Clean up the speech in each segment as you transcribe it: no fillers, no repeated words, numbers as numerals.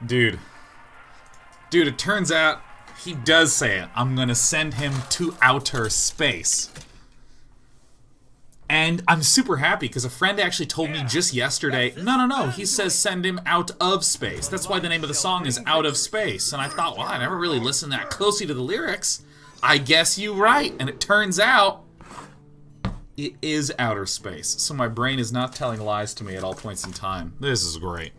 Dude. Dude, it turns out he does say it. I'm gonna send him to outer space. And I'm super happy because a friend actually told me just yesterday, no, he says send him out of space. That's why the name of the song is Out of Space. And I thought, well, I never really listened that closely to the lyrics. I guess you right. And it turns out it is outer space. So my brain is not telling lies to me at all points in time. This is great.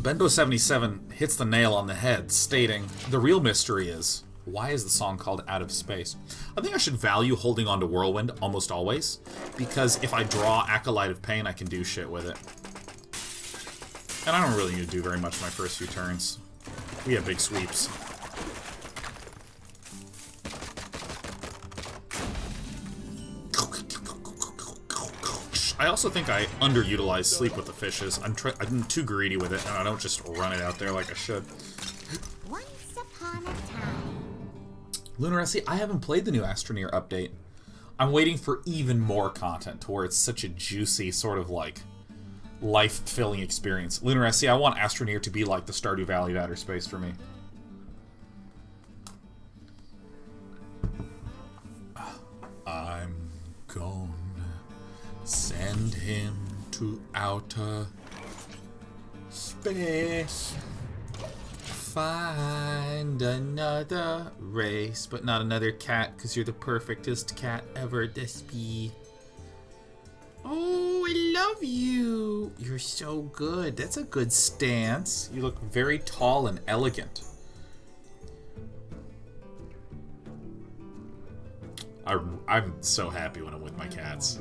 Benbo77 hits the nail on the head, stating, the real mystery is, why is the song called Out of Space? I think I should value holding on to Whirlwind almost always, because if I draw Acolyte of Pain, I can do shit with it. And I don't really need to do very much my first few turns. We have big sweeps. I also think I underutilize Sleep with the Fishes. I'm too greedy with it, and I don't just run it out there like I should. Once upon a time. Lunaressi, I haven't played the new Astroneer update. I'm waiting for even more content to where it's such a juicy, sort of like, life-filling experience. Lunaressi, I want Astroneer to be like the Stardew Valley of outer space for me. I'm gone. Send him to outer space. Find another race, but not another cat, because you're the perfectest cat ever this be. Oh, I love you. You're so good. That's a good stance. You look very tall and elegant. I'm so happy when I'm with my cats.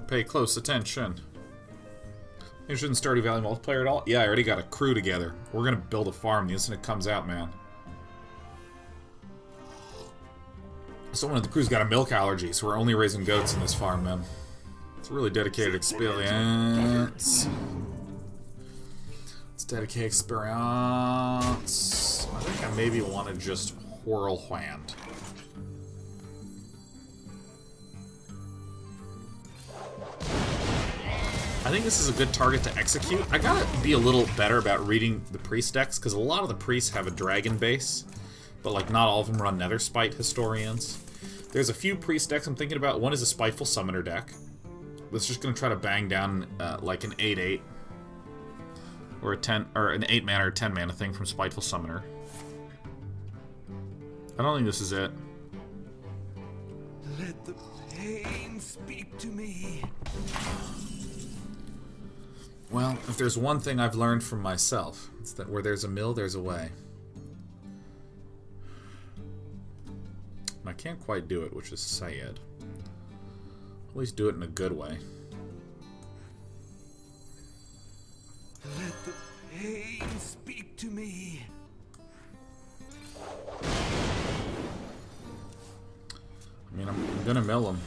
Pay close attention. Interested in Stardew Valley multiplayer at all? Yeah, I already got a crew together. We're gonna build a farm the instant it comes out, man. Someone in the crew's got a milk allergy, so we're only raising goats in this farm, man. It's a really dedicated experience. It's dedicated experience. I think I maybe want to just whirlwind. I think this is a good target to execute. I gotta be a little better about reading the priest decks, because a lot of the priests have a dragon base, but like not all of them run Nether Spite Historians. There's a few priest decks I'm thinking about. One is a Spiteful Summoner deck. That's just gonna try to bang down like an 8/8 or a 10 or an 8 mana or 10 mana thing from Spiteful Summoner. I don't think this is it. Let the pain speak to me. Well, if there's one thing I've learned from myself, it's that where there's a mill, there's a way. I can't quite do it, which is sad. At least do it in a good way. Let the pain speak to me. I mean, I'm gonna mill him.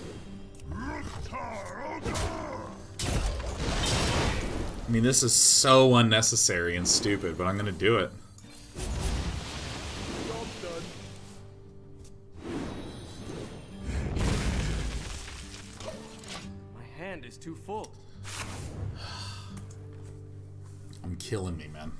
I mean, this is so unnecessary and stupid, but I'm gonna do it. My hand is too full. I'm killing me, man.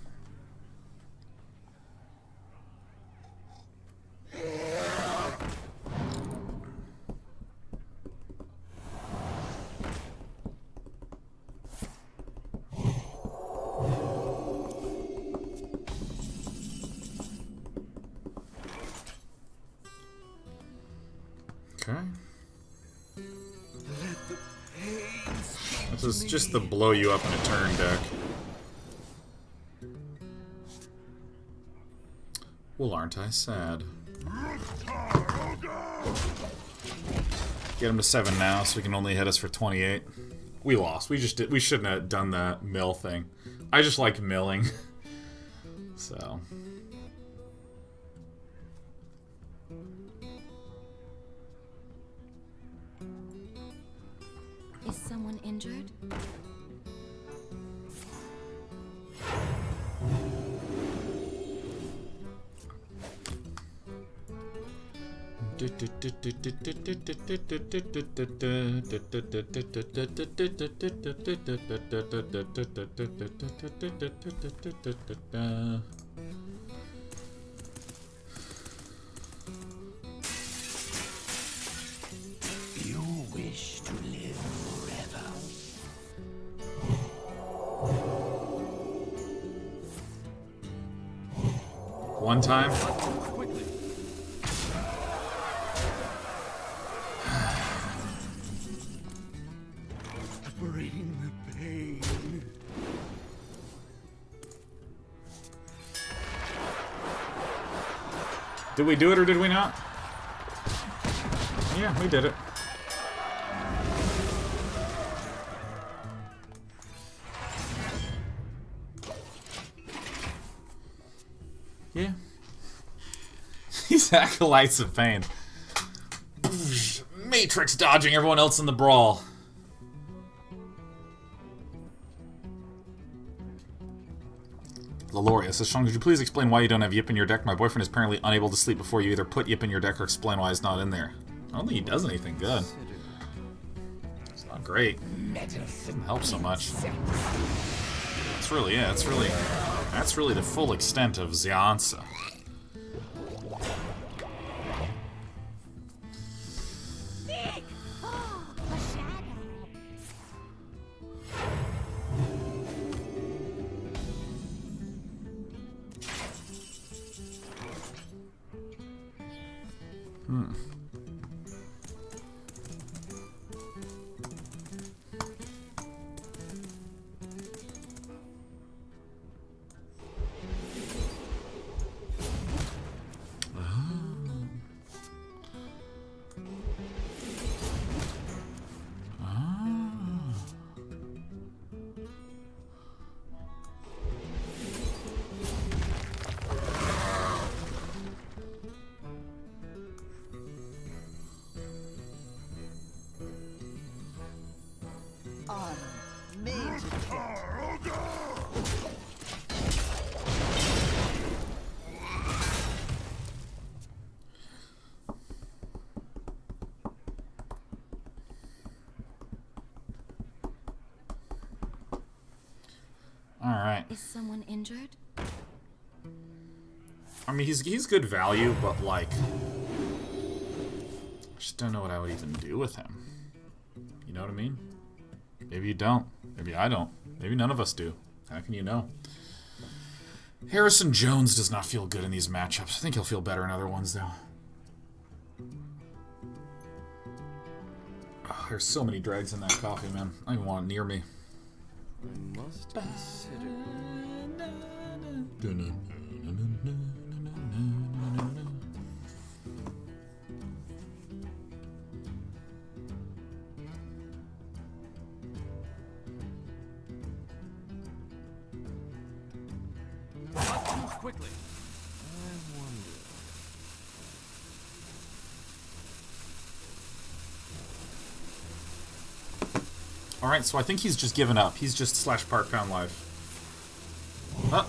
Okay. This is just the blow you up in a turn deck. Well, aren't I sad? Get him to 7 now, so he can only hit us for 28. We lost. We shouldn't have done the mill thing. I just like milling. So. Is someone injured? You wish to live forever. One time. Quickly. Bring the pain. Did we do it or did we not? Yeah, we did it. Yeah. These acolytes of pain. Matrix dodging everyone else in the brawl. Laloria says, Sean, could you please explain why you don't have Yip in your deck? My boyfriend is apparently unable to sleep before you either put Yip in your deck or explain why it's not in there. I don't think he does anything good. It's not great. It doesn't help so much. That's really it. That's really the full extent of Xiansa. Alright. Is someone injured? I mean, he's good value, but, like... I just don't know what I would even do with him. You know what I mean? Maybe you don't. Maybe I don't. Maybe none of us do. How can you know? Harrison Jones does not feel good in these matchups. I think he'll feel better in other ones, though. Oh, there's so many dregs in that coffee, man. I don't even want it near me. I must consider. Quickly. I wonder. Alright, so I think he's just given up. He's just slash part pound life. Huh?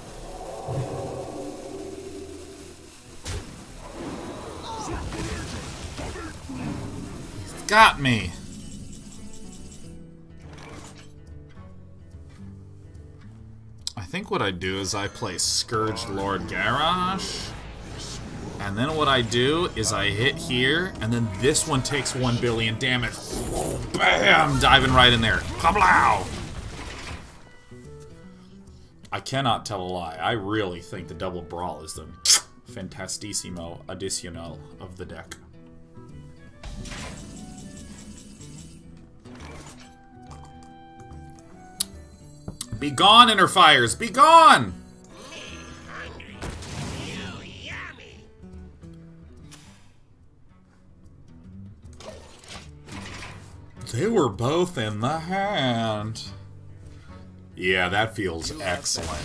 He's got me. I think what I do is I play Scourged Lord Garrosh. And then what I do is I hit here, and then this one takes 1 billion damage. Bam! Diving right in there. Kablow! I cannot tell a lie. I really think the Double Brawl is the fantastissimo additional of the deck. Be gone, Inner Fires! Be gone! They were both in the hand. Yeah, that feels excellent.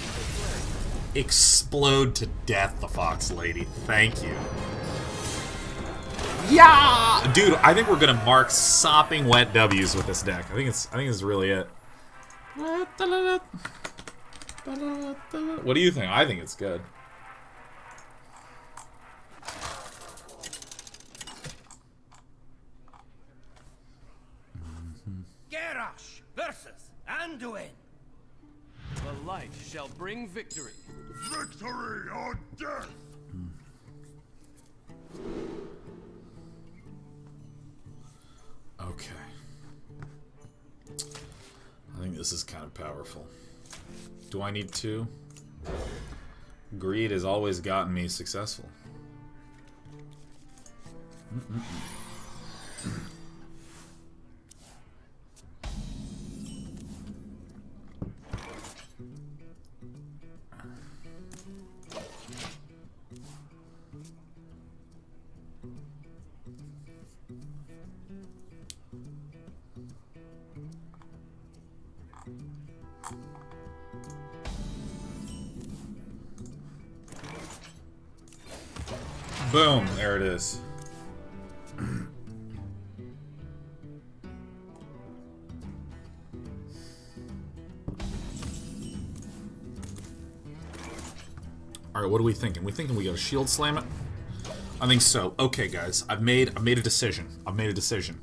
Explode to death, the Fox Lady. Thank you. Yeah! Dude, I think we're gonna mark sopping wet W's with this deck. I think it's really it. What do you think? I think it's good. Garrosh versus Anduin. The light shall bring victory. Victory or death! Okay. I think this is kind of powerful. Do I need two? Greed has always gotten me successful. Boom, there it is. Alright, what are we thinking? We thinking we gotta shield slam it? I think so. Okay, guys, I've made a decision.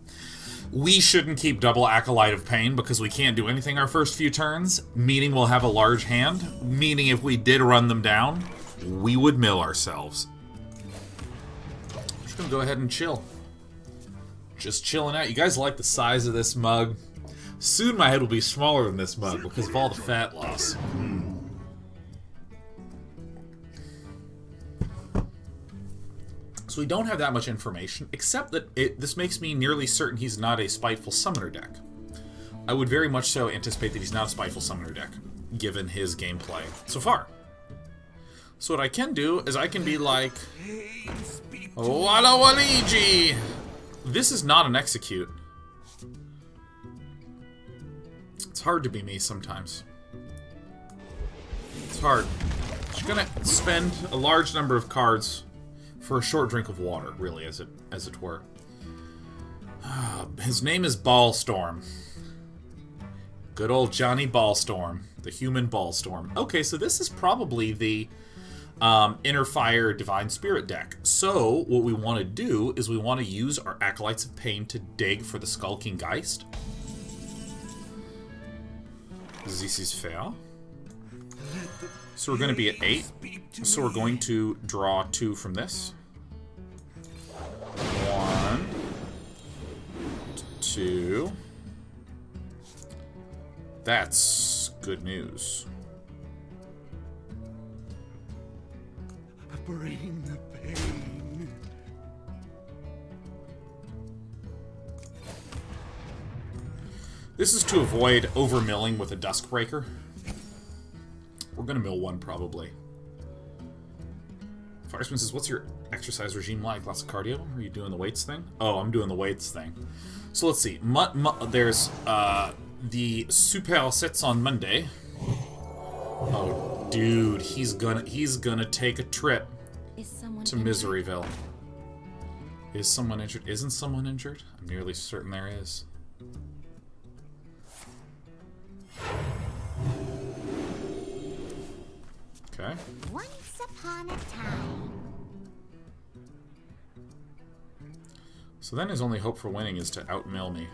We shouldn't keep double Acolyte of Pain because we can't do anything our first few turns, meaning we'll have a large hand, meaning if we did run them down, we would mill ourselves. Just gonna go ahead and chill. Just chilling out. You guys like the size of this mug? Soon my head will be smaller than this mug because of all the fat loss. So we don't have that much information, except that this makes me nearly certain he's not a Spiteful Summoner deck. I would very much so anticipate that he's not a Spiteful Summoner deck, given his gameplay so far. So what I can do is I can be like, Walla Waligi! This is not an execute. It's hard to be me sometimes. It's hard. Just gonna spend a large number of cards for a short drink of water, really, as it were. His name is Ballstorm. Good old Johnny Ballstorm, the human Ballstorm. Okay, so this is probably the Inner Fire Divine Spirit deck. So what we want to do is we want to use our Acolytes of Pain to dig for the Skulking Geist. This is fair. So we're going to be at 8. So we're going to draw 2 from this. 1, 2. That's good news. Bring the pain. This is to avoid overmilling with a Duskbreaker. We're gonna mill one, probably. Firesman says, what's your exercise regime like? Lots of cardio? Are you doing the weights thing? Oh, I'm doing the weights thing. So let's see. There's the Super sets on Monday. Oh, dude, he's gonna take a trip to Miseryville. Is someone injured? Isn't someone injured? I'm nearly certain there is. Okay. Once upon a time. So then his only hope for winning is to outmill me.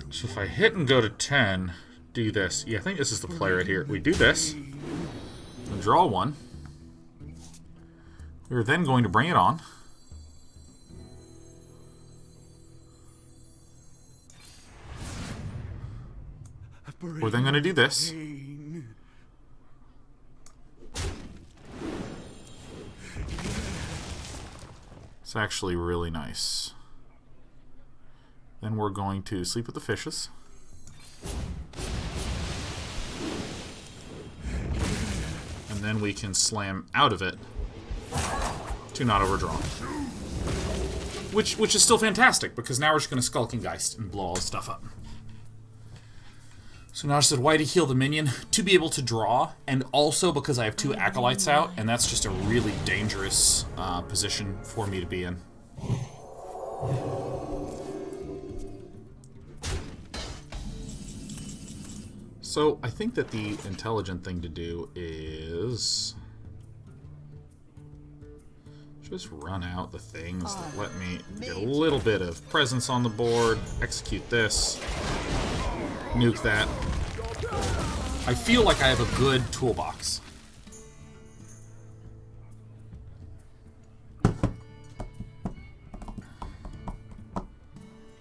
So if I hit and go to 10, do this. Yeah, I think this is the play right here. We do this, and draw 1. We're then going to bring it on. We're then going to do this. It's actually really nice. Then we're going to sleep with the fishes. And then we can slam out of it to not overdraw. Which is still fantastic, because now we're just going to Skulking Geist and blow all this stuff up. So now I said, why to heal the minion? To be able to draw, and also because I have 2 Acolytes out, and that's just a really dangerous position for me to be in. So I think that the intelligent thing to do is just run out the things that let me get a little bit of presence on the board, execute this, nuke that. I feel like I have a good toolbox.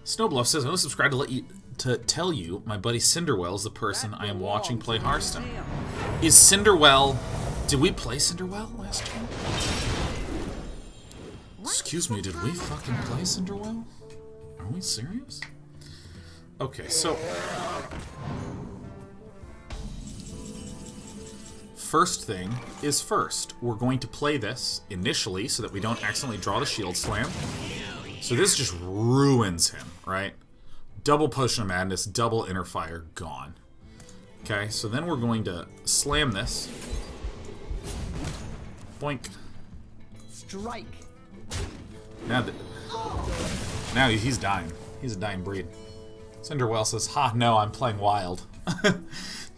Snowbluff says, I'm subscribed to tell you my buddy Cinderwell is the person I am watching play Hearthstone. Is Cinderwell... Did we play Cinderwell last time? Excuse me, did we fucking play Cinderwell? Are we serious? Okay, so... First thing is first. We're going to play this initially so that we don't accidentally draw the Shield Slam. So this just ruins him, right? Double Potion of Madness, double Inner Fire, gone. Okay, so then we're going to slam this. Boink. Strike. Now he's dying. He's a dying breed. Cinderwell says, ha, no, I'm playing wild.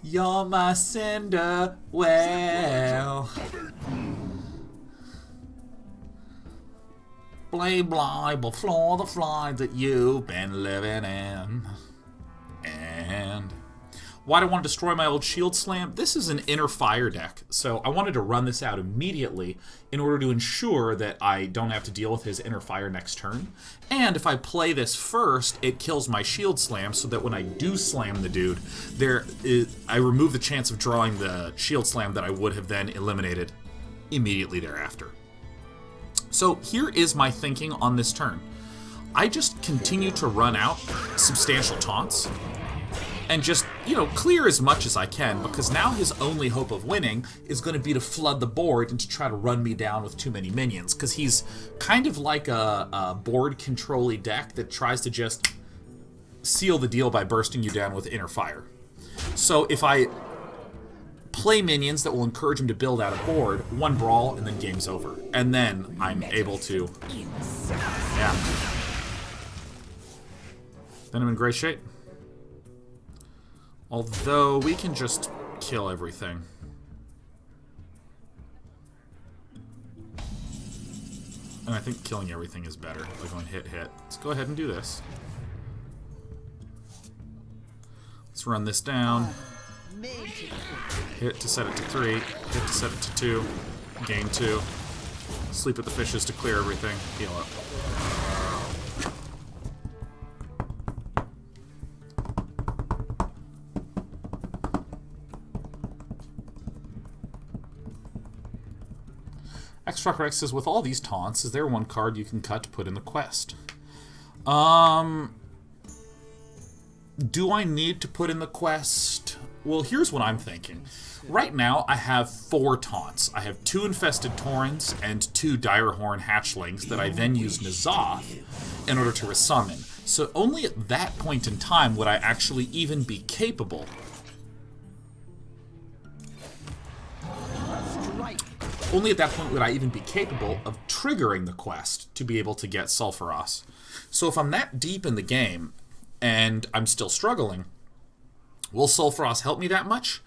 You're my Cinderwell. Play blind before the flies that you've been living in. And why do I want to destroy my old Shield Slam? This is an Inner Fire deck, so I wanted to run this out immediately in order to ensure that I don't have to deal with his Inner Fire next turn. And if I play this first, it kills my Shield Slam, so that when I do slam the dude, I remove the chance of drawing the Shield Slam that I would have then eliminated immediately thereafter. So here is my thinking on this turn. I just continue to run out substantial taunts and just, you know, clear as much as I can, because now his only hope of winning is going to be to flood the board and to try to run me down with too many minions, because he's kind of like a board control-y deck that tries to just seal the deal by bursting you down with Inner Fire. So if I play minions that will encourage him to build out a board, one brawl, and then game's over. And then I'm able to... Yeah. Then I'm in great shape. Although, we can just kill everything. And I think killing everything is better. Like going hit, hit. Let's go ahead and do this. Let's run this down. Hit to set it to 3. Hit to set it to 2. Gain 2. Sleep with the fishes to clear everything. Heal up. X-Trucker X says, with all these taunts, is there one card you can cut to put in the quest? Do I need to put in the quest? Well, here's what I'm thinking. Right now, I have 4 taunts. I have 2 Infested Taurens and 2 Direhorn Hatchlings that I then use N'Zoth in order to resummon. So only at that point in time would I actually even be capable Only at that point would I even be capable of triggering the quest to be able to get Sulfuros. So if I'm that deep in the game, and I'm still struggling, will Sulfuros help me that much?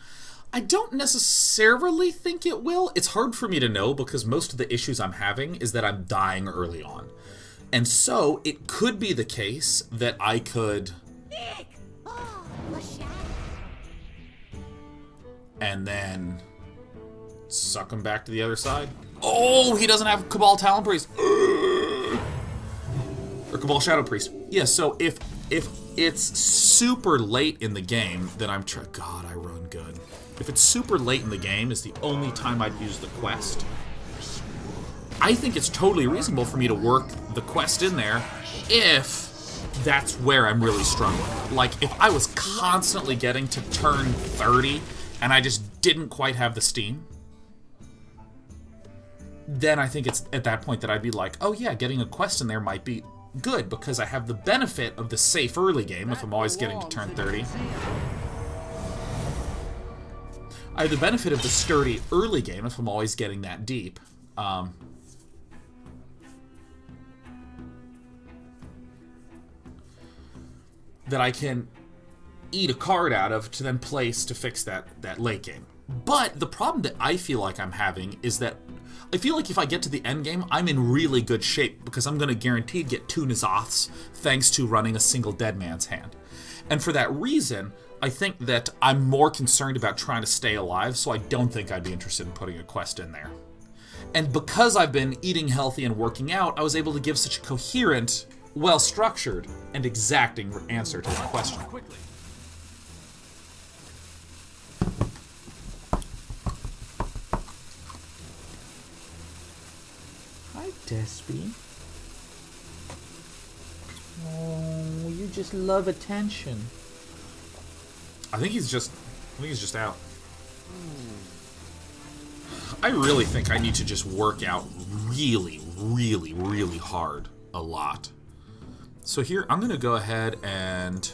I don't necessarily think it will. It's hard for me to know because most of the issues I'm having is that I'm dying early on. And so it could be the case that I could... and then... suck him back to the other side. Oh, he doesn't have Cabal Talon Priest. Or Cabal Shadow Priest. Yeah, so if it's super late in the game, then I'm God, I run good. If it's super late in the game is the only time I'd use the quest, I think it's totally reasonable for me to work the quest in there if that's where I'm really struggling. Like, if I was constantly getting to turn 30 and I just didn't quite have the steam, then I think it's at that point that I'd be like, oh yeah, getting a quest in there might be good because I have the benefit of the safe early game if I'm always getting to turn 30. I have the benefit of the sturdy early game if I'm always getting that deep. That I can eat a card out of to then place to fix that late game. But the problem that I feel like I'm having is that I feel like if I get to the end game, I'm in really good shape because I'm going to guaranteed get 2 N'Zoths thanks to running a single dead man's hand. And for that reason, I think that I'm more concerned about trying to stay alive, so I don't think I'd be interested in putting a quest in there. And because I've been eating healthy and working out, I was able to give such a coherent, well-structured, and exacting answer to that question. Hi, Despy. Oh, you just love attention. I think he's just out. I really think I need to just work out really, really, really hard a lot. So here, I'm going to go ahead and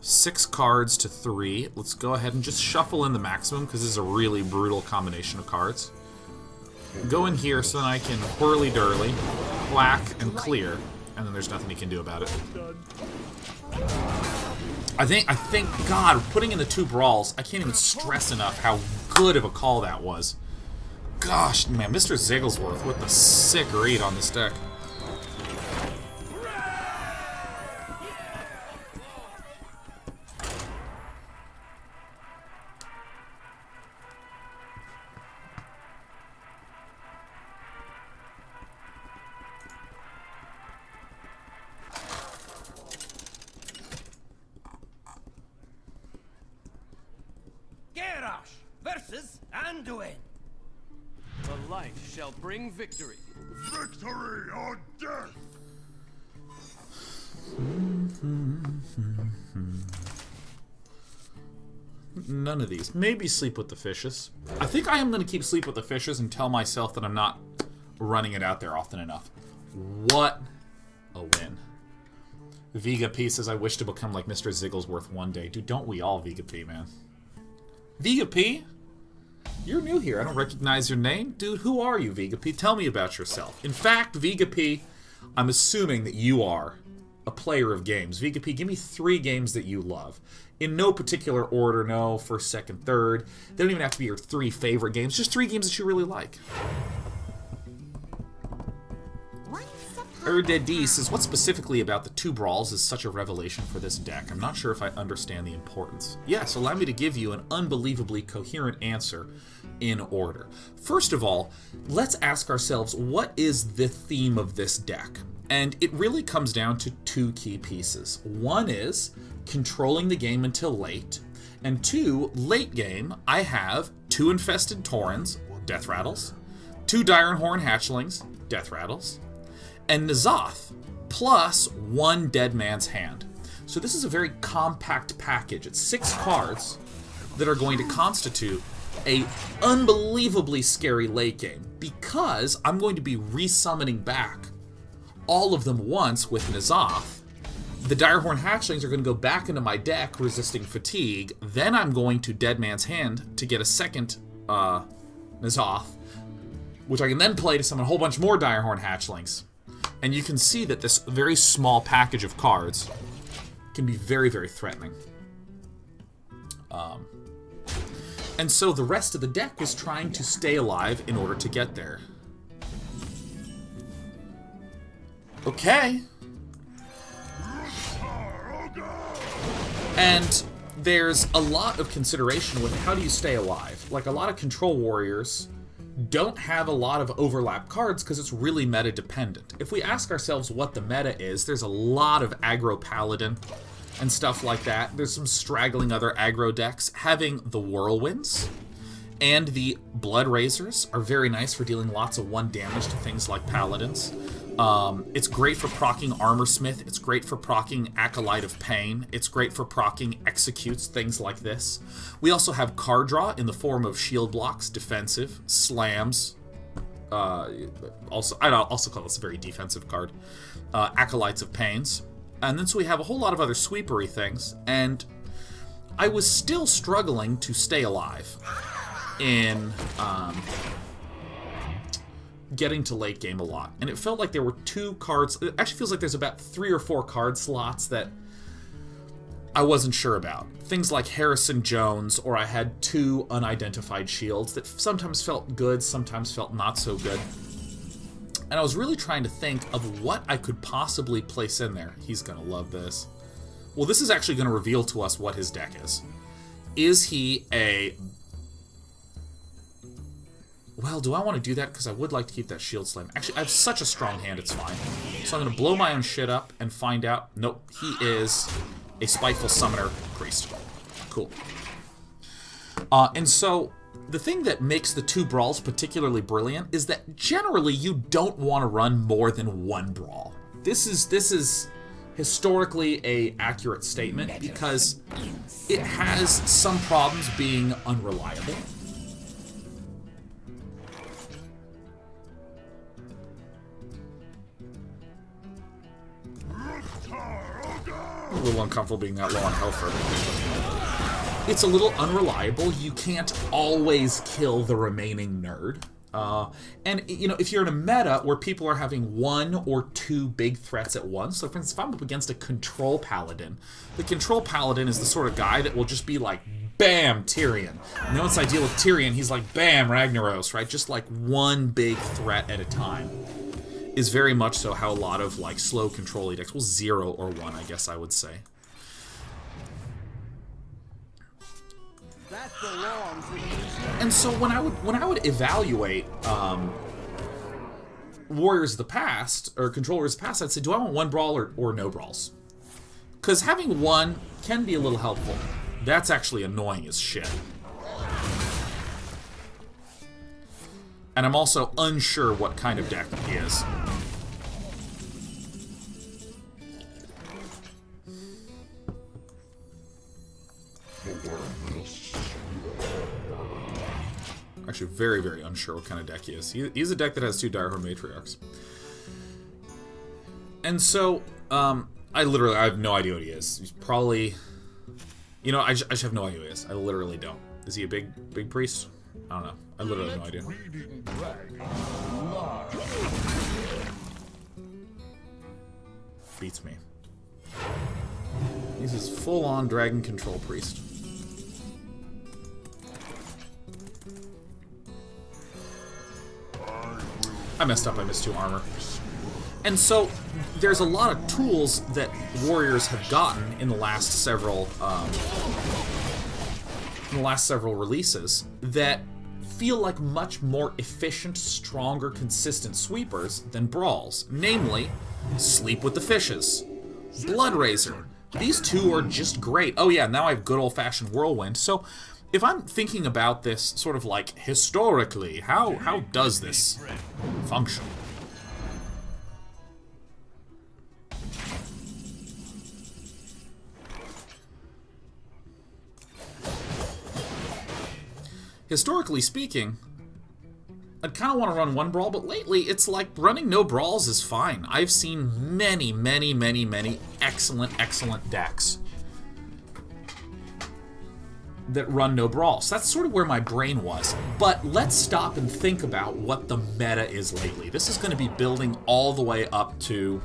6 cards to 3. Let's go ahead and just shuffle in the maximum because this is a really brutal combination of cards. Go in here so that I can whirly-durly, whack, and clear, and then there's nothing he can do about it. I think, God, putting in the 2 brawls, I can't even stress enough how good of a call that was. Gosh, man, Mr. Zigglesworth with the sick read on this deck. Versus Anduin. The light shall bring victory. Victory or death! None of these. Maybe Sleep with the Fishes. I think I am going to keep Sleep with the Fishes and tell myself that I'm not running it out there often enough. What a win. Vega P says, I wish to become like Mr. Zigglesworth one day. Dude, don't we all, Vega P, man? Vega P? You're new here. I don't recognize your name. Dude, who are you, Vega P? Tell me about yourself. In fact, Vega P, I'm assuming that you are a player of games. Vega P, give me 3 games that you love. In no particular order, no, first, second, third. They don't even have to be your 3 favorite games. Just 3 games that you really like. Erdedi says, what specifically about the 2 brawls is such a revelation for this deck? I'm not sure if I understand the importance. Yes, allow me to give you an unbelievably coherent answer in order. First of all, let's ask ourselves, what is the theme of this deck? And it really comes down to 2 key pieces. One is controlling the game until late, and 2, late game, I have 2 Infested Taurens, Death Rattles, 2 Direhorn Hatchlings, Death Rattles, and N'Zoth, plus 1 Dead Man's Hand. So this is a very compact package. It's 6 cards that are going to constitute a unbelievably scary late game, because I'm going to be resummoning back all of them once with N'Zoth. The Direhorn Hatchlings are going to go back into my deck, resisting fatigue. Then I'm going to Dead Man's Hand to get a second N'Zoth, which I can then play to summon a whole bunch more Direhorn Hatchlings. And you can see that this very small package of cards can be very, very threatening. And so the rest of the deck was trying to stay alive in order to get there. Okay. And there's a lot of consideration with how do you stay alive. Like, a lot of control warriors don't have a lot of overlap cards because it's really meta dependent. If we ask ourselves what the meta is, there's a lot of aggro paladin and stuff like that. There's some straggling other aggro decks. Having the whirlwinds And the Blood Razors are very nice for dealing lots of 1 damage to things like Paladins. It's great for proccing Armorsmith. It's great for proccing Acolyte of Pain. It's great for proccing Executes, things like this. We also have card draw in the form of shield blocks, defensive, slams. I'd also call this a very defensive card. Acolytes of Pains. And then so we have a whole lot of other sweepery things. And I was still struggling to stay alive in getting to late game a lot. And it felt like there were 2 cards. It actually feels like there's about 3 or 4 card slots that I wasn't sure about. Things like Harrison Jones, or I had 2 unidentified shields that sometimes felt good, sometimes felt not so good. And I was really trying to think of what I could possibly place in there. He's going to love this. Well, this is actually going to reveal to us what his deck is. Is he a... Well, do I want to do that? Because I would like to keep that Shield Slam. Actually, I have such a strong hand, it's fine. So I'm going to blow my own shit up and find out... Nope, he is a Spiteful Summoner Priest. Cool. And so, the thing that makes the 2 brawls particularly brilliant is that generally you don't want to run more than 1 brawl. This is historically a accurate statement because it has some problems being unreliable. I'm a little uncomfortable being that low on health for everything. It's a little unreliable. You can't always kill the remaining nerd. And, you know, if you're in a meta where people are having 1 or 2 big threats at once, so for instance, if I'm up against a Control Paladin, the Control Paladin is the sort of guy that will just be like, bam, Tyrion. And then once I deal with Tyrion, he's like, bam, Ragnaros, right? Just like 1 big threat at a time. Is very much so how a lot of like slow control decks, well, 0 or 1, I guess I would say. That belongs in the museum. And so when I would evaluate Warriors of the Past or Controllers of the Past, I'd say, do I want 1 brawl or no brawls? Because having 1 can be a little helpful. That's actually annoying as shit. And I'm also unsure what kind of deck he is. Actually, very, very unsure what kind of deck he is. He's a deck that has 2 Direhorn Matriarchs. And so, I have no idea what he is. He's probably... You know, I just have no idea what he is. I literally don't. Is he a big priest? I don't know. I literally have no idea. Beats me. He's his full-on Dragon Control Priest. I messed up. I missed 2 armor. And so, there's a lot of tools that Warriors have gotten in the last several releases that feel like much more efficient, stronger, consistent sweepers than brawls. Namely, Sleep with the Fishes, Blood Razor. These 2 are just great. Oh yeah, now I have good old-fashioned Whirlwind. So, if I'm thinking about this sort of like historically, how does this function? Historically speaking, I'd kind of want to run 1 brawl, but lately it's like running no brawls is fine. I've seen many, many, many, many excellent decks that run no brawls. That's sort of where my brain was. But let's stop and think about what the meta is lately. This is going to be building all the way up to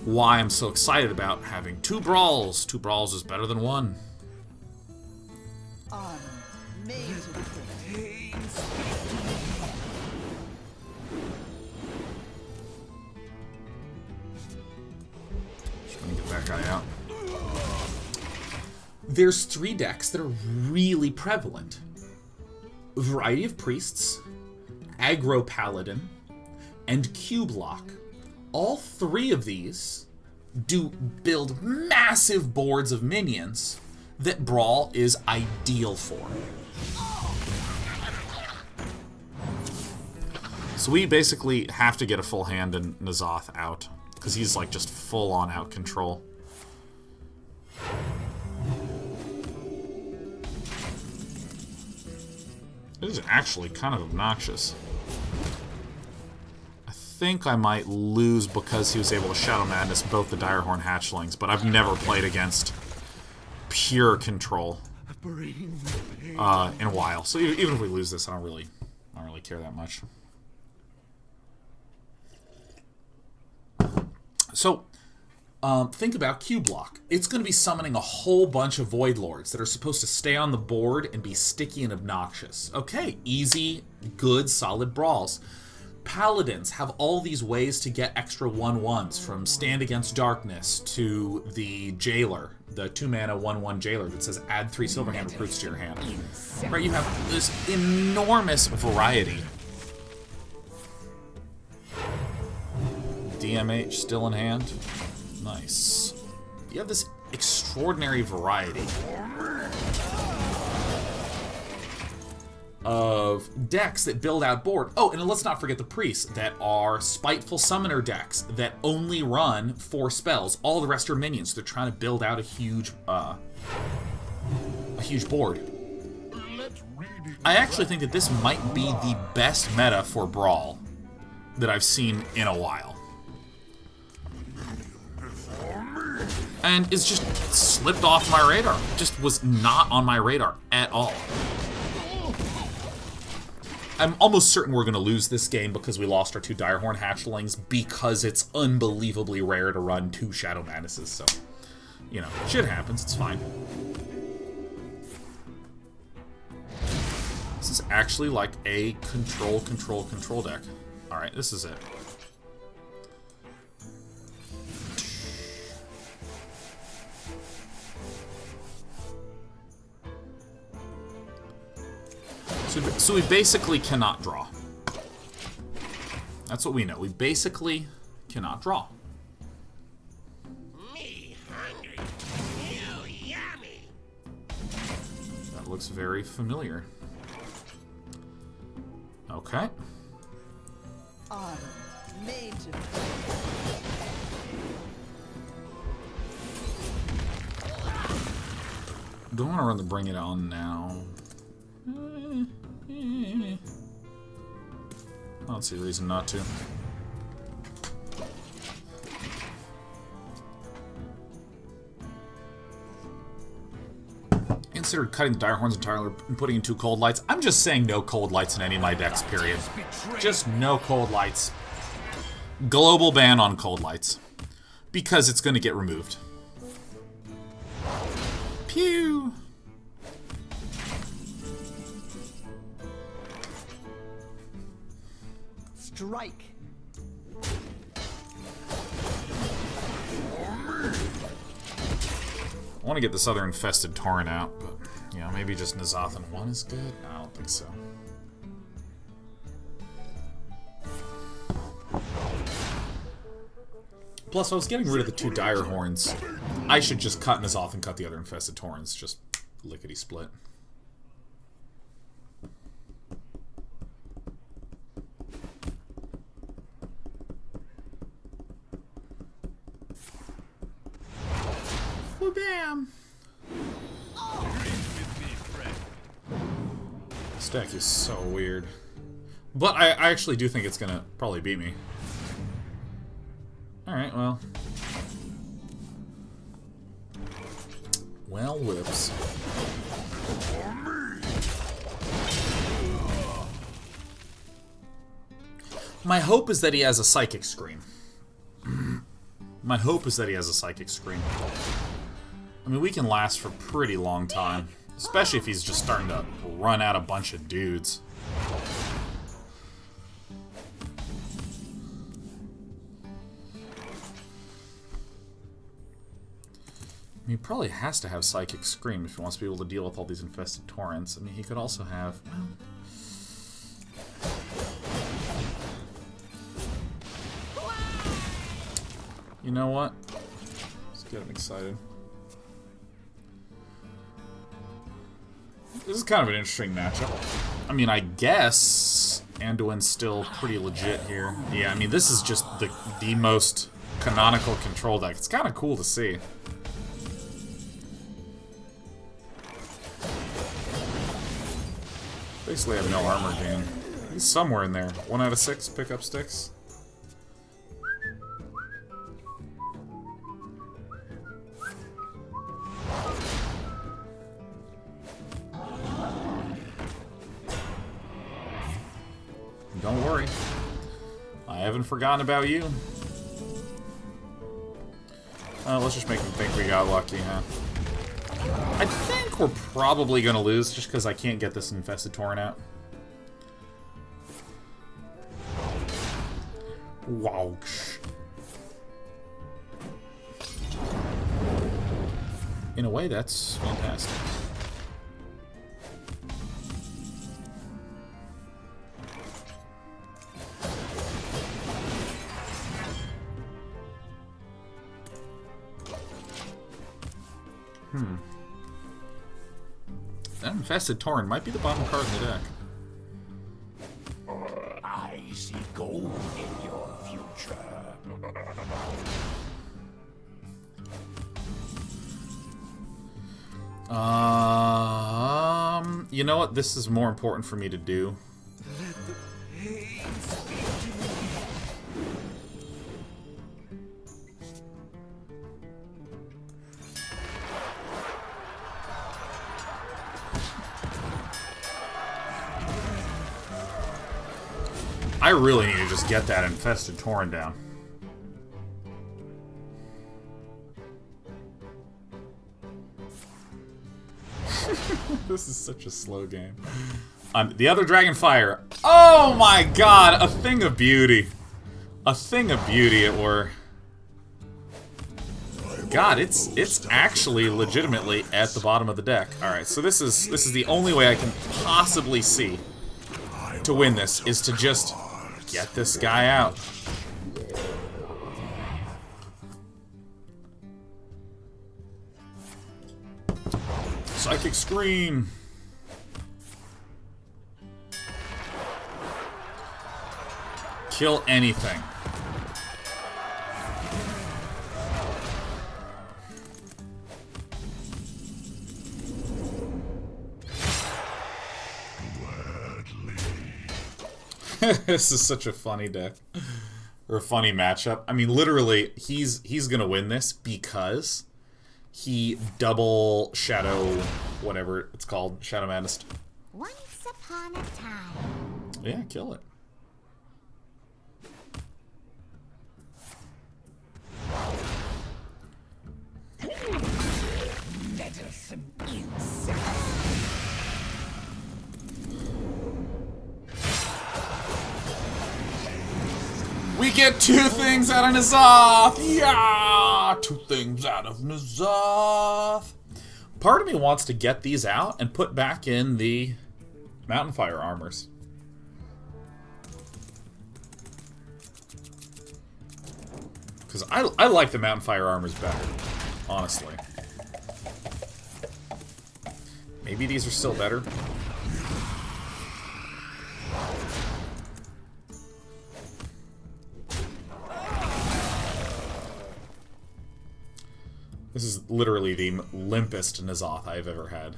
why I'm so excited about having 2 brawls. 2 brawls is better than 1. Just gonna get that guy out. There's 3 decks that are really prevalent. Variety of Priests, Aggro Paladin, and Q-Block. All 3 of these do build massive boards of minions that Brawl is ideal for. So we basically have to get a full hand and N'Zoth out, because he's like just full-on out control. It is actually kind of obnoxious. I think I might lose because he was able to Shadow Madness both the Direhorn hatchlings, but I've never played against pure control in a while. So even if we lose this, I don't really care that much. So, think about Q-Block. It's going to be summoning a whole bunch of Void Lords that are supposed to stay on the board and be sticky and obnoxious. Okay, easy, good, solid brawls. Paladins have all these ways to get extra 1/1s, from Stand Against Darkness to the Jailer, the 2-mana 1/1 Jailer that says add 3 Silverhand recruits to your hand. Right, you have this enormous variety. DMH still in hand. Nice. You have this extraordinary variety of decks that build out board. Oh, and let's not forget the priests that are spiteful summoner decks that only run 4 spells. All the rest are minions. They're trying to build out a huge board. I actually think that this might be the best meta for Brawl that I've seen in a while. And it's just slipped off my radar. Just was not on my radar at all. I'm almost certain we're going to lose this game because we lost our 2 Direhorn hatchlings, because it's unbelievably rare to run 2 Shadow Madnesses. So, you know, shit happens. It's fine. This is actually like a control deck. Alright, this is it. So we basically cannot draw. That's what we know. We basically cannot draw. Me hungry. You yummy. That looks very familiar. Okay. I'm made to. Don't want to run the Bring It On now. I don't see a reason not to. Considered cutting the Direhorns entirely and putting in 2 Cold Lights. I'm just saying no Cold Lights in any of my decks, period. Just no Cold Lights. Global ban on Cold Lights. Because it's going to get removed. Pew! Strike. I want to get this other infested Torrent out, but, you know, maybe just N'Zoth in 1 is good? I don't think so. Plus, I was getting rid of the 2 Direhorns. I should just cut N'Zoth and cut the other infested Torrents. Just lickety-split. Bam! This deck is so weird. But I actually do think it's gonna probably beat me. Alright, well. Well, whips. My hope is that he has a Psychic Scream. My hope is that he has a Psychic Scream. I mean, we can last for a pretty long time. Especially if he's just starting to run out a bunch of dudes. I mean, he probably has to have Psychic Scream if he wants to be able to deal with all these infested torrents. I mean, he could also have... Well, you know what? Let's get him excited. This is kind of an interesting matchup. I mean, I guess Anduin's still pretty legit here. Yeah, I mean, this is just the most canonical control deck. It's kind of cool to see. Basically, I have no armor gain. He's somewhere in there. 1 out of 6 pickup sticks. Don't worry. I haven't forgotten about you. Let's just make them think we got lucky, huh? I think we're probably going to lose just because I can't get this Infested Torrent out. Wow. In a way, that's fantastic. That Infested Torrent might be the bottom card in the deck. I see gold in your future. You know what? This is more important for me to do. I really need to just get that Infested Torrent down. This is such a slow game. The other Dragonfire. Oh my god! A thing of beauty. A thing of beauty it were. God, it's actually legitimately at the bottom of the deck. Alright, so this is the only way I can possibly see to win this, is to just get this guy out. Psychic Scream. Kill anything. This is such a funny deck. Or a funny matchup. I mean, literally, he's gonna win this because he double Shadow, whatever it's called, Shadow Madness. Once upon a time. Yeah, kill it. Meddlesome insect. We get 2 things out of N'Zoth! Yeah! 2 things out of N'Zoth! Part of me wants to get these out and put back in the Mountain Fire armors. Because I like the Mountain Fire armors better, honestly. Maybe these are still better. This is literally the limpest N'Zoth I've ever had.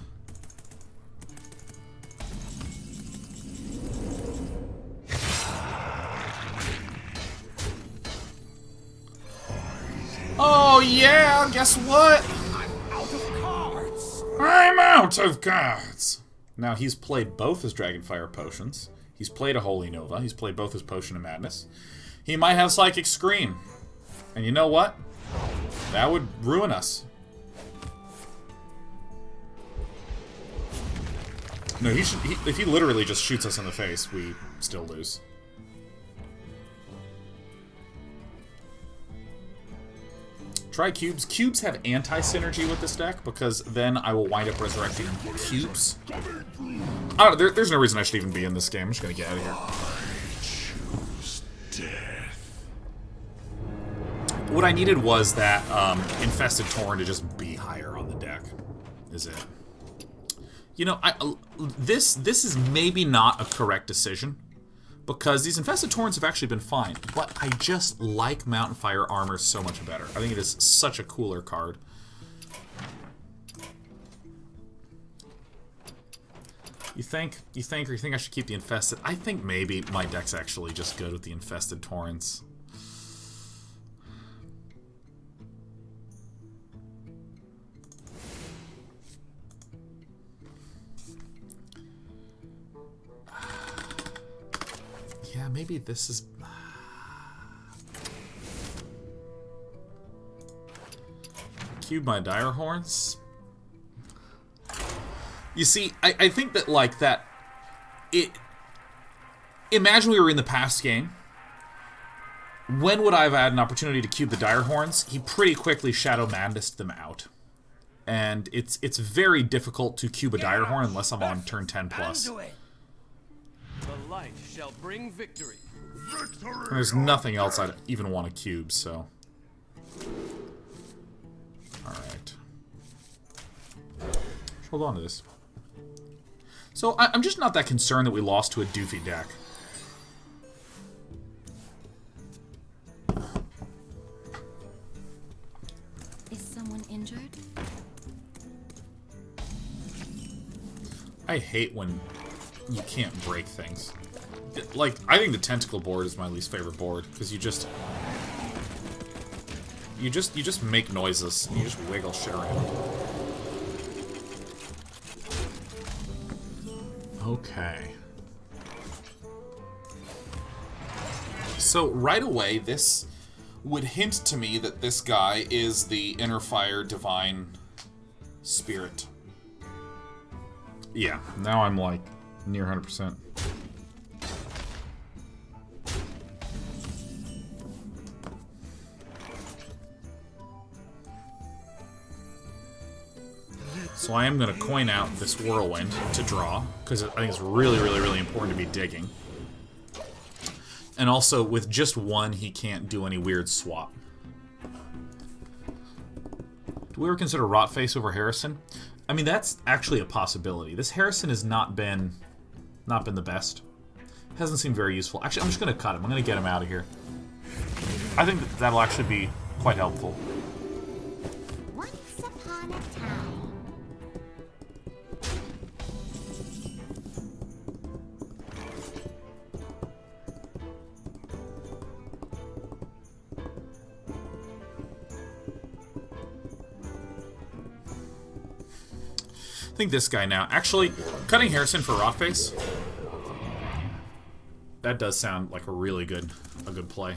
Oh yeah, guess what? I'm out of cards. I'm out of cards! Now, he's played both his Dragonfire potions. He's played a Holy Nova. He's played both his Potion of Madness. He might have Psychic Scream. And you know what? That would ruin us. No, if he literally just shoots us in the face, we still lose. Try cubes. Cubes have anti-synergy with this deck, because then I will wind up resurrecting cubes. I don't know, there's no reason I should even be in this game. I'm just gonna get out of here. Choose death. What I needed was that Infested Torrent to just be higher on the deck. Is it? You know, this is maybe not a correct decision, because these Infested Torrents have actually been fine, but I just like Mountain Fire Armor so much better. I think it is such a cooler card. You think I should keep the Infested? I think maybe my deck's actually just good with the Infested Torrents. Yeah, maybe this is... Cube my Dire Horns. You see, I think that, like, that... Imagine we were in the past game. When would I have had an opportunity to cube the Dire Horns? He pretty quickly Shadow Madnessed them out. And it's very difficult to cube a Dire Horn unless I'm on turn 10 plus. The light shall bring victory. And there's nothing else I'd even want to cube, so... Alright. Hold on to this. So, I'm just not that concerned that we lost to a doofy deck. Is someone injured? I hate when you can't break things. Like, I think the Tentacle board is my least favorite board, because you just make noises, and you just wiggle shit around. Okay. So, right away, this would hint to me that this guy is the Inner Fire Divine Spirit. Yeah, now I'm, like, near 100%. So I am going to coin out this Whirlwind to draw, because I think it's really, really, really important to be digging. And also, with just one, he can't do any weird swap. Do we ever consider Rotface over Harrison? I mean, that's actually a possibility. This Harrison has not been the best. Hasn't seemed very useful. Actually, I'm just going to cut him. I'm going to get him out of here. I think that'll actually be quite helpful. Once upon a time. I think this guy now. Actually, cutting Harrison for Rotface. That does sound like a really good play.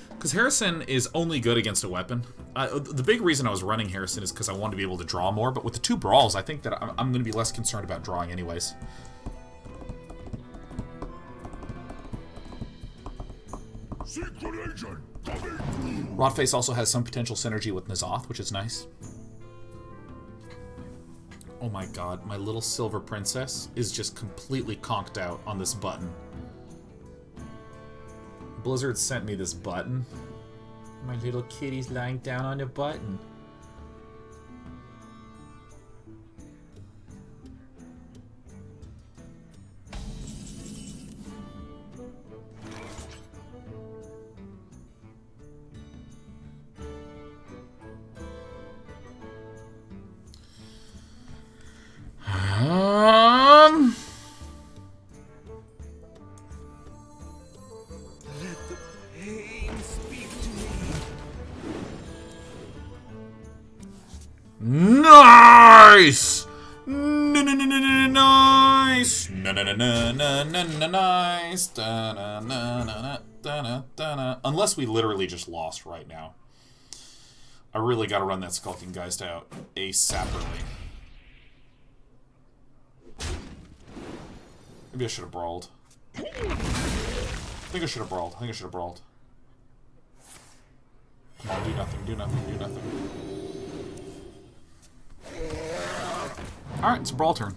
Because Harrison is only good against a weapon. The big reason I was running Harrison is because I wanted to be able to draw more, but with the 2 brawls, I think that I'm going to be less concerned about drawing anyways. Rotface also has some potential synergy with N'Zoth, which is nice. Oh my god, my little silver princess is just completely conked out on this button. Blizzard sent me this button. My little kitty's lying down on the button. Nice! Nice! Nice! Unless we literally just lost right now. I really gotta run that Skulking Geist out ASAPerly. Maybe I should have brawled. I think I should have brawled. Come on, do nothing. Alright, it's a brawl turn.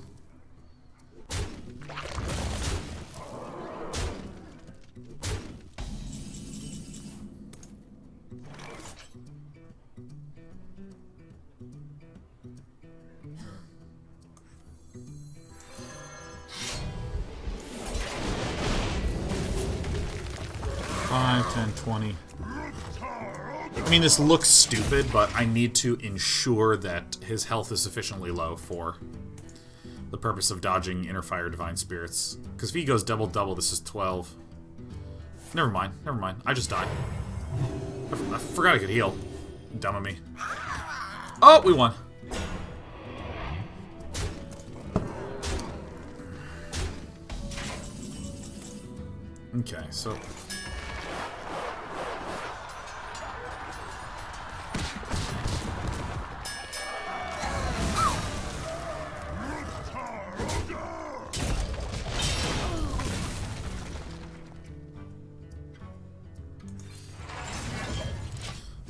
10, 20. I mean, this looks stupid, but I need to ensure that his health is sufficiently low for the purpose of dodging Inner Fire Divine Spirits. Because if he goes double-double, this is 12. Never mind, never mind. I just died. I forgot I could heal. Dumb of me. Oh, we won. Okay, so...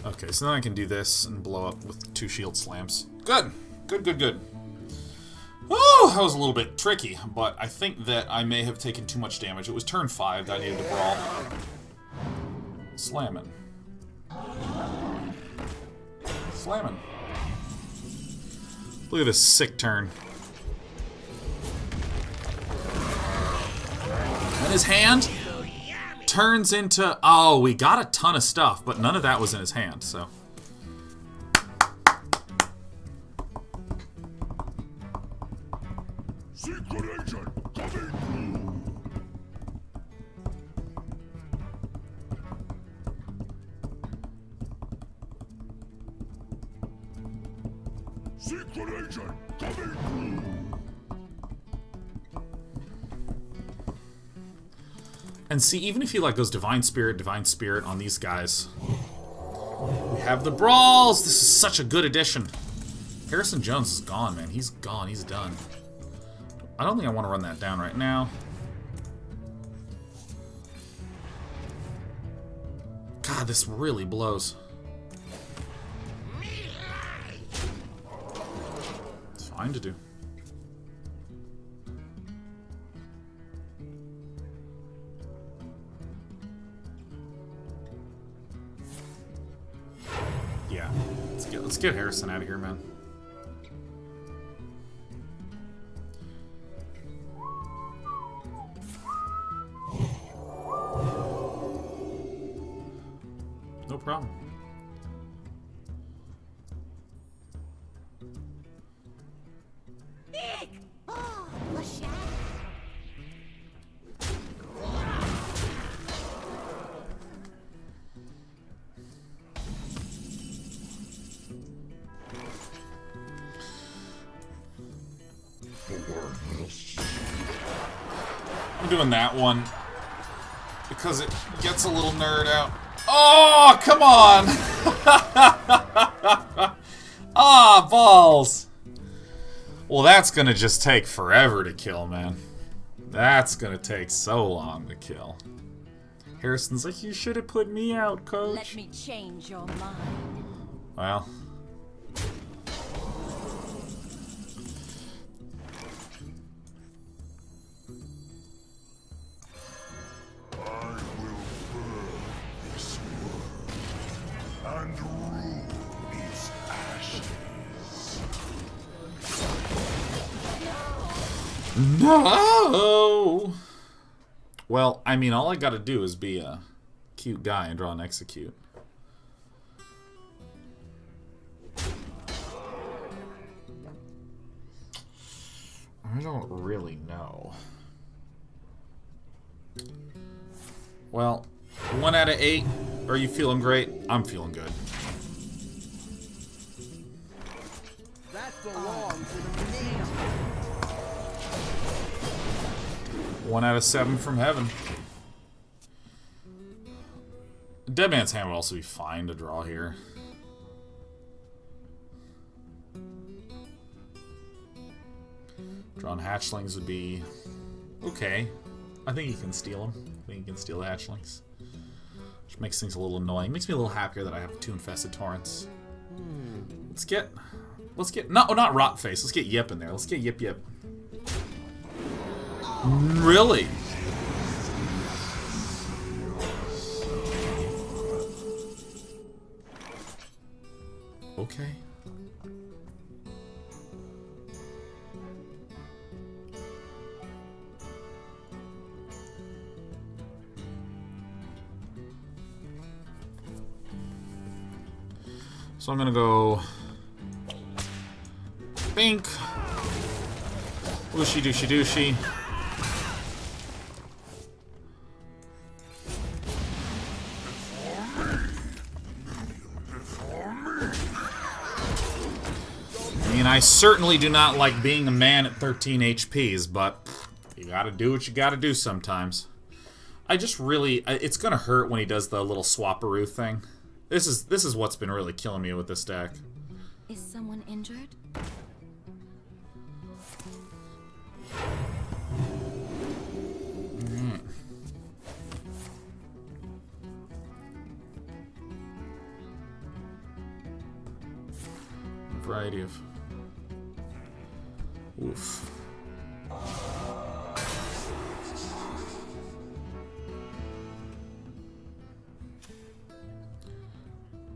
Okay, so then I can do this and blow up with 2 shield slams. Good! Good, good, good. Oh, that was a little bit tricky, but I think that I may have taken too much damage. It was turn 5 that I needed to brawl. Slamming. Slamming. Look at this sick turn. And his hand turns into... Oh, we got a ton of stuff, but none of that was in his hand, so... Secret agent coming through. Secret agent coming through. And see, even if he like goes Divine Spirit on these guys, we have the brawls. This is such a good addition. Harrison Jones is gone, man. He's gone. He's done. I don't think I want to run that down right now. God, this really blows. It's fine to do. Yeah, let's get Harrison out of here, man. No problem. Oh, a shadow. I'm doing that one because it gets a little nerd out. Oh, come on! Ah, balls! Well, that's gonna just take forever to kill, man. That's gonna take so long to kill. Harrison's like, you should have put me out, coach. Let me change your mind. Well. And rule its ashes. No! Well, I mean, all I gotta do is be a cute guy and draw and execute. I don't really know. Well, 1 out of 8. Are you feeling great? I'm feeling good. That belongs in a museum. 1 out of 7 from heaven. Dead Man's Hand would also be fine to draw here. Drawn hatchlings would be okay. I think he can steal them. I think he can steal the hatchlings. Which makes things a little annoying. Makes me a little happier that I have 2 infested torrents. Let's get no, not Rot Face. Let's get Yip in there. Let's get Yip Yip. Really? Okay. So I'm gonna go Bink. Wooshy dooshy dooshy. I mean, I certainly do not like being a man at 13 HPs, but you gotta do what you gotta do sometimes. I just really... It's gonna hurt when he does the little swapperoo thing. This is what's been really killing me with this deck. Is someone injured? Variety of... Oof.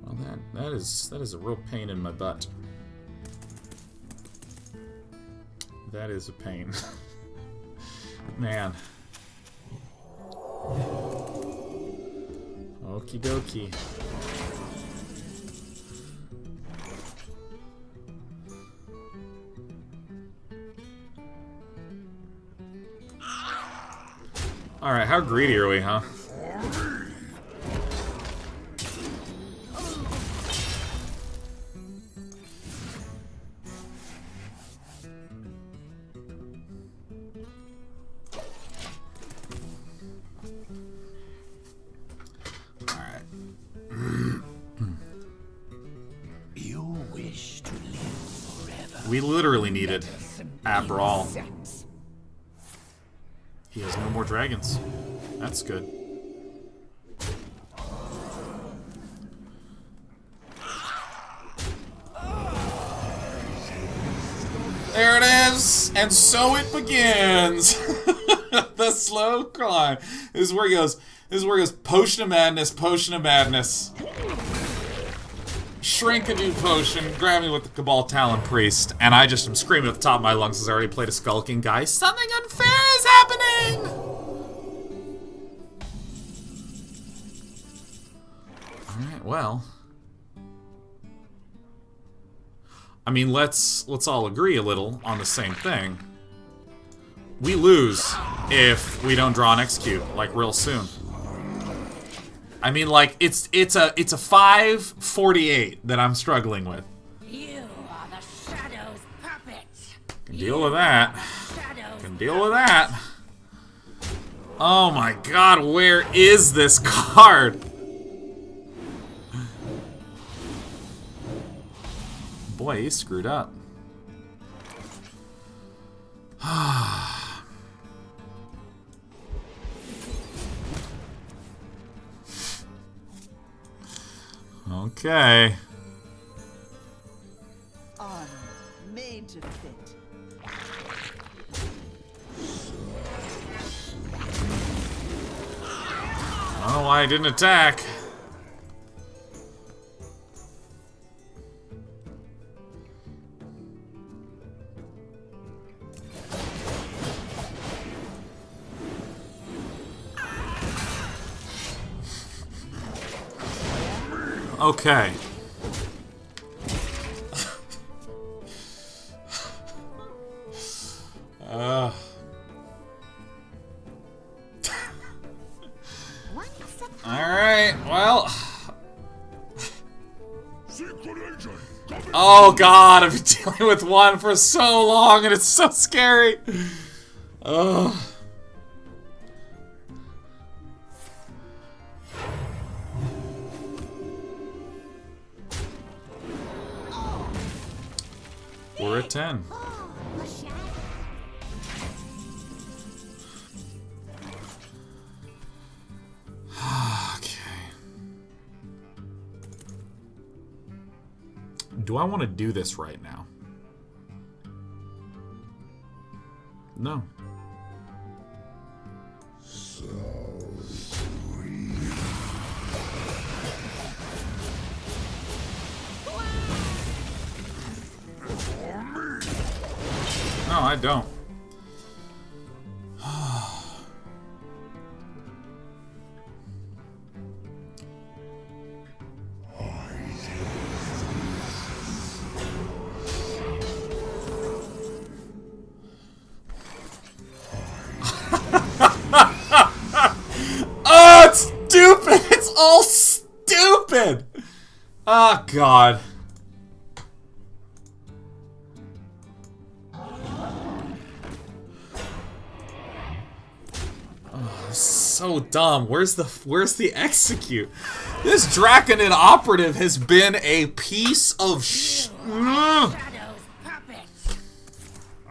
Well, that is a real pain in my butt. That is a pain. Man. Okie dokie. Alright, how greedy are we, huh? Alright. You wish to live forever. We literally needed Abrawl. He has no more dragons. That's good. There it is! And so it begins! The slow climb. This is where he goes. This is where he goes. Potion of madness, potion of madness. Shrink a new potion, grab me with the Cabal Talon Priest, and I just am screaming at the top of my lungs as I already played a Skulking guy. Something unfair is happening! Alright, well. I mean, let's all agree a little on the same thing. We lose if we don't draw and execute, like, real soon. I mean, like, it's a 5/48 that I'm struggling with. You are the Shadow's puppet. Can deal with that. Can deal with that. Oh my god, where is this card? Boy, he's screwed up. Okay. Armor made to fit. I don't know why I didn't attack. Okay. Alright, well. Oh god, I've been dealing with one for so long and it's so scary. Ugh. We're at 10. Okay. Do I want to do this right now? No. No, I don't. all stupid! Oh, God. Oh, so dumb. Where's the execute? This Draconid operative has been a piece of Shadow's puppet.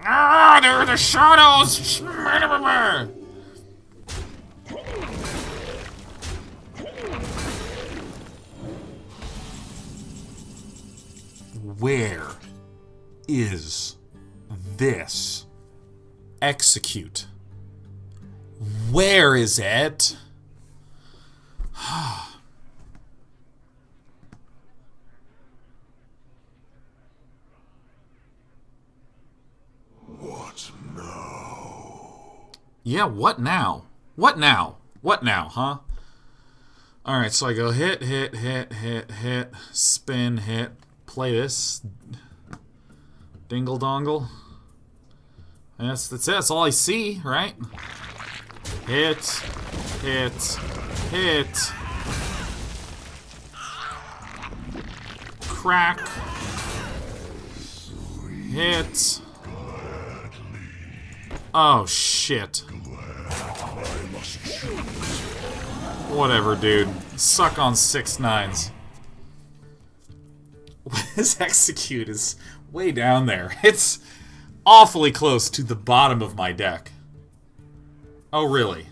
Ah, they're the shadows! Where is this execute? Where is it? What now? Yeah, what now? What now? What now, huh? Alright, so I go hit, hit, hit, hit, hit, spin, hit, play this. Dingle dongle. That's it. That's all I see, right? Hit, hit, hit. Crack. Hit. Oh, shit. Whatever, dude. Suck on 6/9s. His execute is way down there. It's awfully close to the bottom of my deck. Oh, really?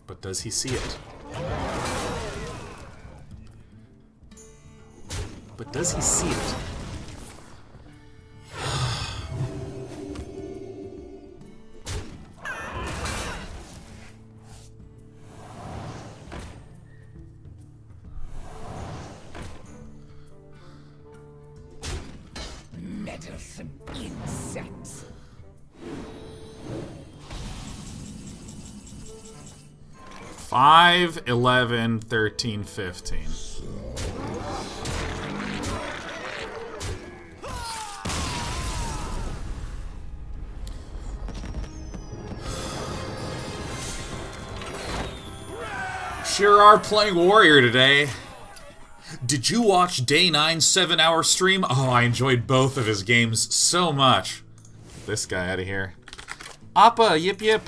But does he see it? But does he see it? Meddlesome insects. 5, 11, 13, 15. Sure are playing Warrior today. Did you watch Day 9's 7-hour stream? Oh, I enjoyed both of his games so much. Get this guy out of here. Appa, yip yip.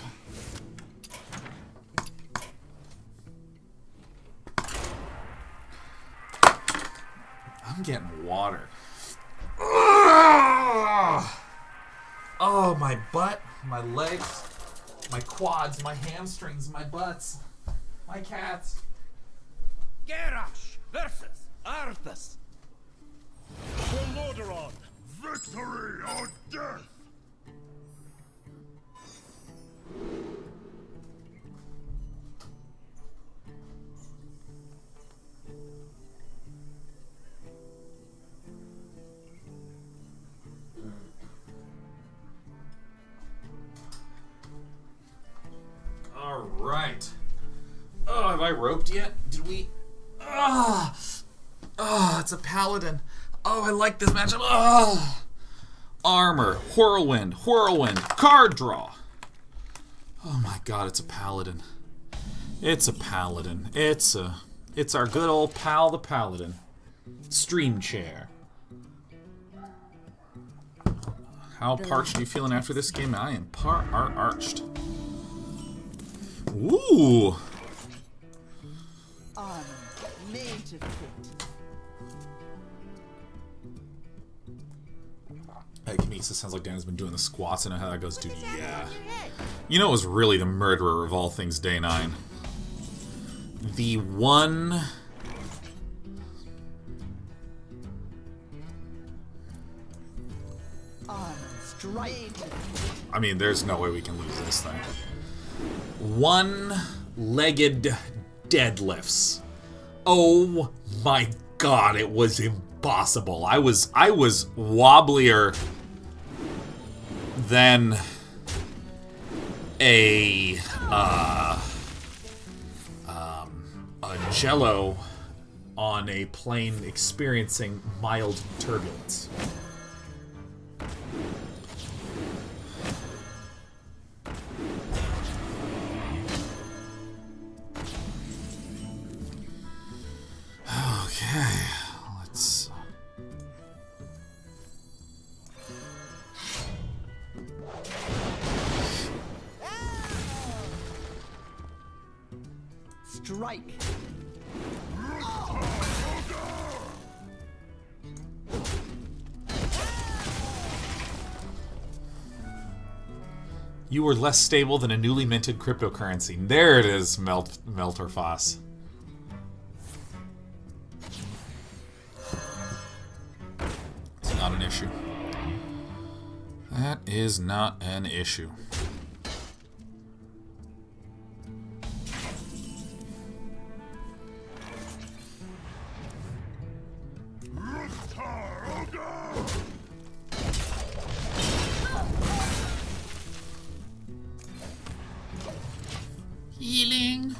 I'm getting water. Oh, my butt, my legs, my quads, my hamstrings, my butts, my cats. Garrosh versus Arthas. Volodron, victory or death! All right. Oh, have I roped yet? Did we? It's a paladin. Oh, I like this matchup. Armor, whirlwind, card draw. Oh my god, it's a paladin. It's a paladin. It's our good old pal, the paladin. Stream chair. How parched are you feeling after this game? I am arched. Ooh. Armor made to fit. Hey, Kamisa, sounds like Dan's been doing the squats. I know how that goes, dude. Yeah. You know it was really the murderer of all things Day 9. The one... Armor straight. I mean, there's no way we can lose this thing. One-legged deadlifts. Oh my god, it was impossible. I was wobblier than a jello on a plane experiencing mild turbulence. strike. You were less stable than a newly minted cryptocurrency. There it is, Melterfoss. It's not an issue. That is not an issue. Healing.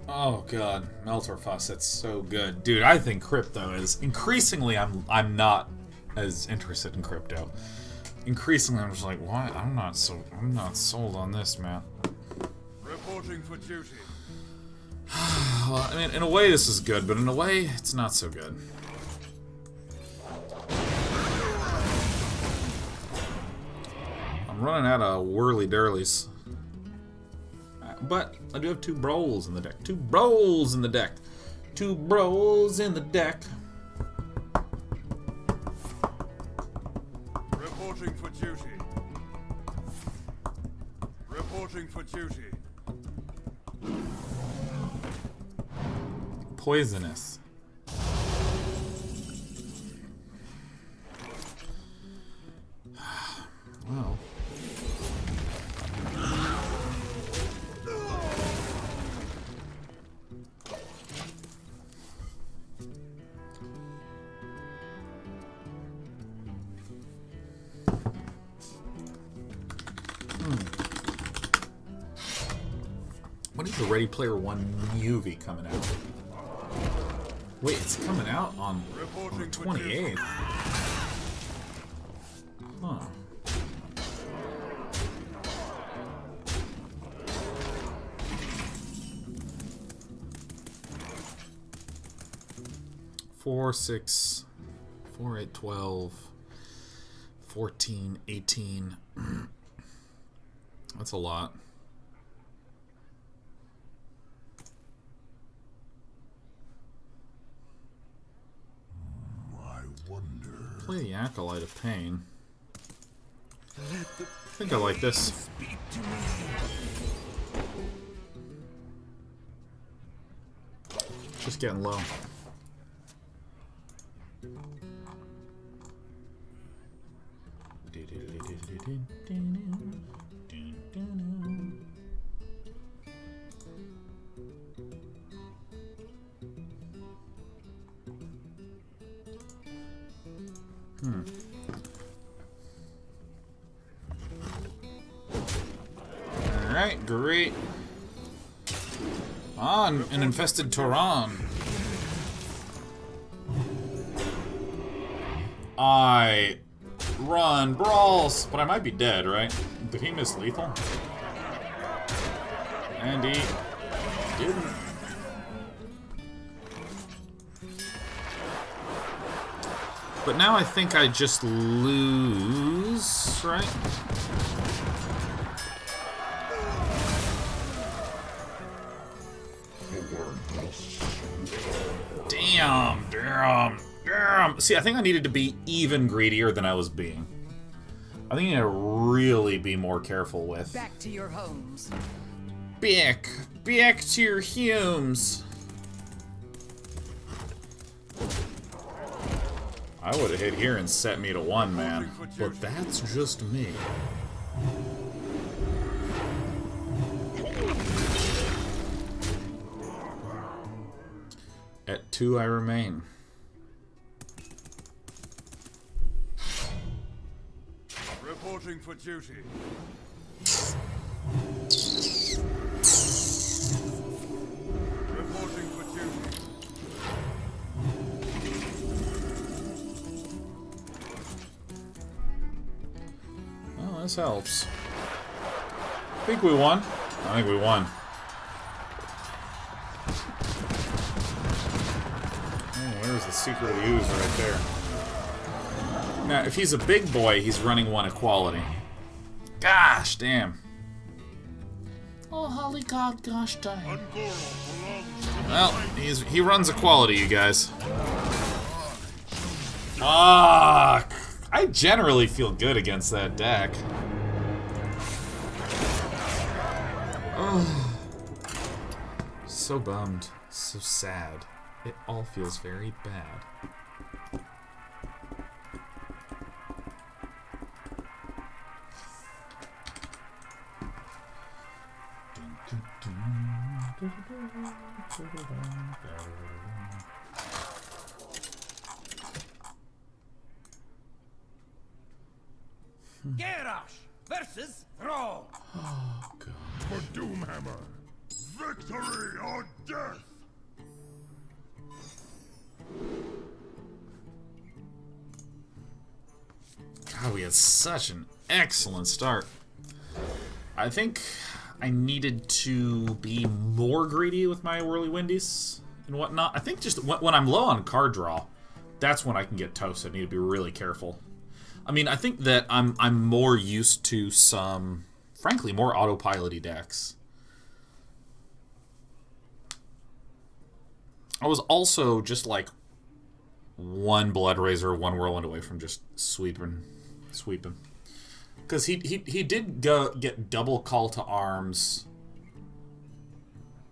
Oh god, Melterfuss, that's so good. Dude, I think crypto is increasingly I'm not as interested in crypto. Increasingly I'm just like, what? I'm not sold on this, man. Reporting for duty. Well, I mean, in a way this is good, but in a way it's not so good. I'm running out of whirly-durlies. But I do have 2 brawls in the deck. 2 brawls in the deck. 2 brawls in the deck. Reporting for duty. Reporting for duty. Poisonous. Well. When is the Ready Player One movie coming out? Wait, it's coming out on the 28th. Huh. Four, 6, 4, 8, 12, 14, 18. That's a lot. Play the Acolyte of Pain. I think I like this. Just getting low. Alright, great. On an infested Toran. I run brawls, but I might be dead, right? Did he miss lethal? And he didn't. But now I think I just lose, right? Damn. See, I think I needed to be even greedier than I was being. I think I need to really be more careful with. Back to your homes. Back to your homes. I would have hit here and set me to 1, man. But that's just me. At 2 I remain. Reporting for duty. Reporting for duty. Oh, this helps. I think we won. I think we won. Oh, there's the secret of the ooze right there. Now, if he's a big boy, he's running 1 equality. Gosh, damn. Oh, holy god, gosh dang. Well, he runs equality, you guys. Ah, I generally feel good against that deck. Oh, so bummed, so sad. It all feels very bad. Garrosh versus Thrall. Oh, God. For Doomhammer, victory or death! God, we had such an excellent start. I think I needed to be more greedy with my whirly windies and whatnot. I think just when I'm low on card draw, that's when I can get toasted. I need to be really careful. I mean, I think that I'm more used to some, frankly, more autopilot-y decks. I was also just like one Blood Razor, one Whirlwind away from just sweeping. Because he did get double Call to Arms.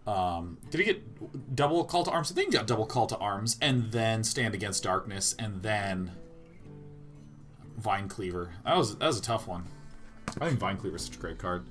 Did he get double Call to Arms? I think he got double Call to Arms, and then Stand Against Darkness, and then Vine Cleaver. That was a tough one. I think Vine Cleaver is such a great card.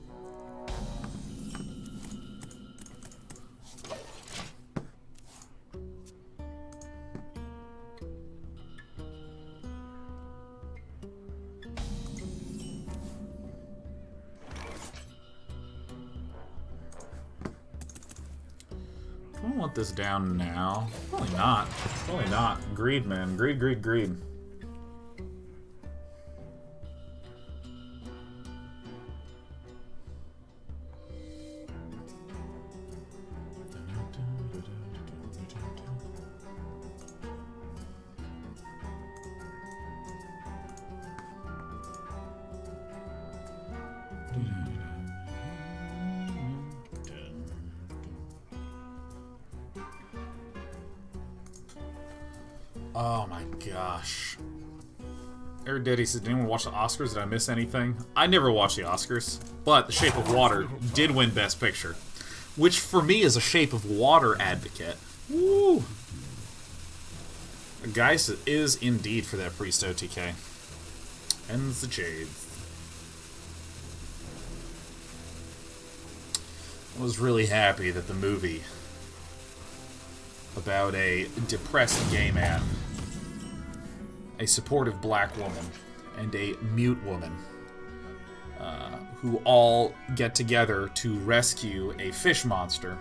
I don't want this down now. Probably not. Probably not. Greed, man. Greed, greed, greed. Oh my gosh. Air Daddy says, did anyone watch the Oscars? Did I miss anything? I never watched the Oscars, but The Shape of Water did win Best Picture, which for me is a Shape of Water advocate. Woo! Geist is indeed for that Priest OTK. Ends the Jades. I was really happy that the movie about a depressed gay man, a supportive black woman, and a mute woman who all get together to rescue a fish monster,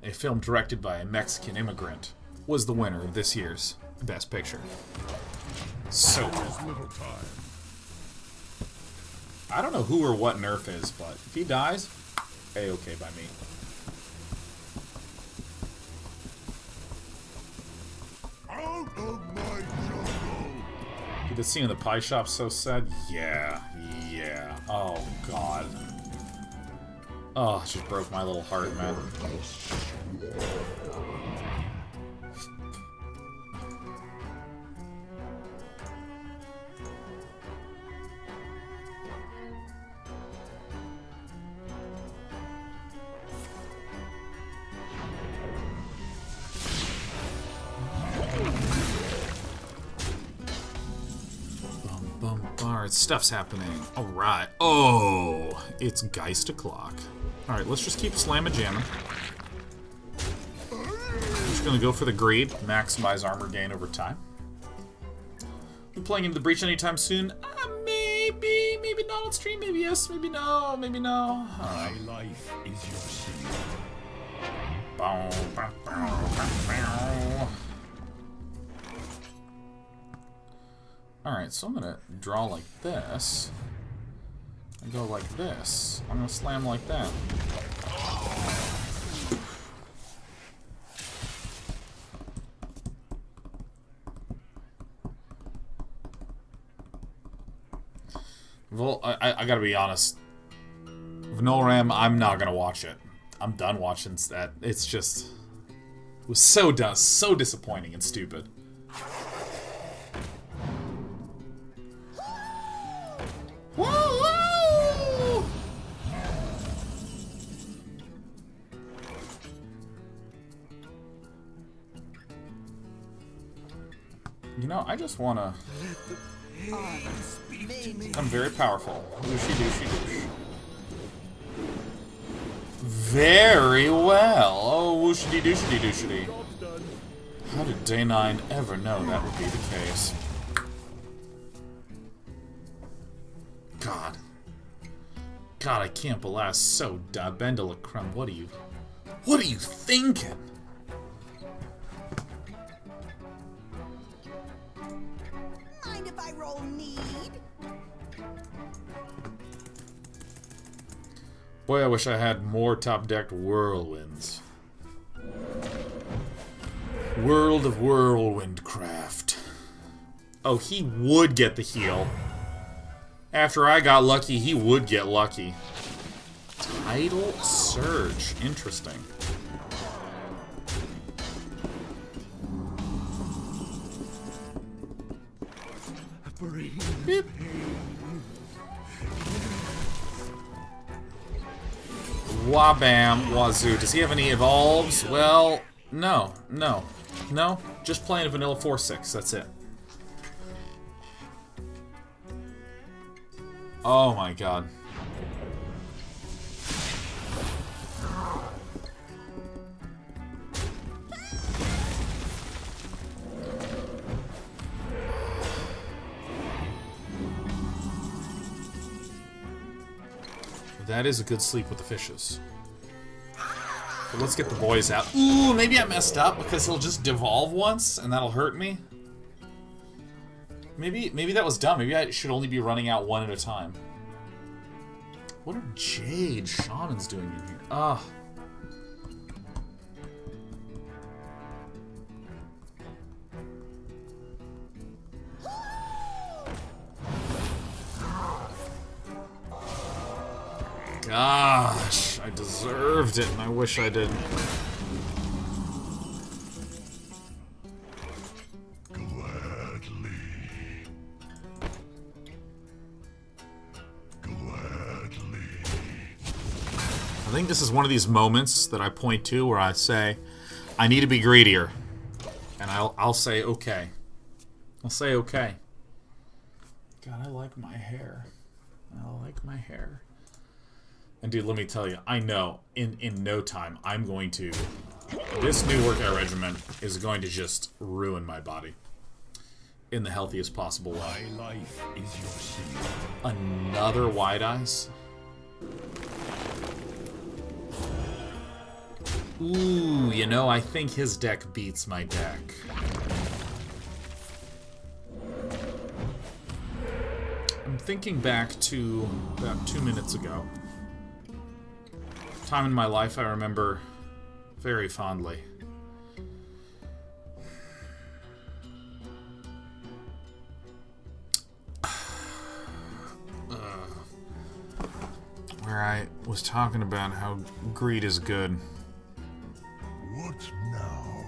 a film directed by a Mexican immigrant, was the winner of this year's Best Picture. So, I don't know who or what Nerf is, but if he dies, A-okay by me. Out of my jungle! Dude, the scene in the pie shop's so sad. Yeah. Oh, God. Oh, it just broke my little heart, man. Alright, stuff's happening. Alright. Oh, it's Geist o'clock. Alright, let's just keep slamming jamming. I'm just gonna go for the greed, maximize armor gain over time. You playing into the breach anytime soon? Maybe not on stream, maybe yes, maybe no, maybe no. My life is your sin. Bow, bow, bow, bow, bow. Alright, so I'm gonna draw like this. And go like this. I'm gonna slam like that. I gotta be honest. Vnoram, I'm not gonna watch it. I'm done watching that. It's just... It was so disappointing and stupid. Woo! You know, I just wanna... I'm very powerful. Dooshy dooshy doosh. Very well. Oh, wooshity dooshity dooshity. How did Day 9 ever know that would be the case? God. God, I can't blast so Bendalacrum. What are you thinking? Mind if I roll need? Boy, I wish I had more top-decked whirlwinds. World of Whirlwindcraft. Oh, he would get the heal. After I got lucky, he would get lucky. Tidal Surge. Interesting. Beep. Wabam Wazoo. Does he have any evolves? Well, no. No. Just playing a vanilla 4-6. That's it. Oh my god. That is a good sleep with the fishes. But let's get the boys out. Ooh, maybe I messed up because he'll just devolve once and that'll hurt me. Maybe that was dumb. Maybe I should only be running out one at a time. What are Jade Shamans doing in here? Ah. Gosh, I deserved it and I wish I didn't. I think this is one of these moments that I point to where I say, I need to be greedier. And I'll say, okay. I'll say, okay. God, I like my hair. I like my hair. And dude, let me tell you, I know, in no time, I'm going to... This new workout regimen is going to just ruin my body. In the healthiest possible way. My life is your sin. Another Wide Eyes? Ooh, you know, I think his deck beats my deck. I'm thinking back to about 2 minutes ago. Time in my life I remember very fondly. Where I was talking about how greed is good. What now?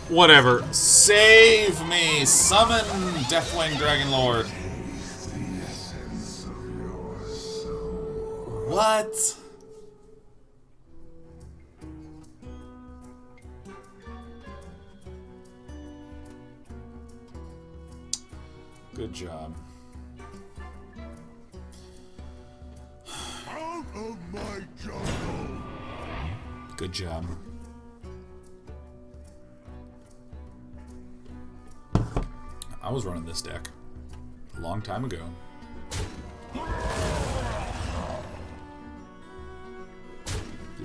Whatever. Save me! Summon Deathwing Dragon Lord. What? Good job. Out of my jungle! Good job. I was running this deck a long time ago.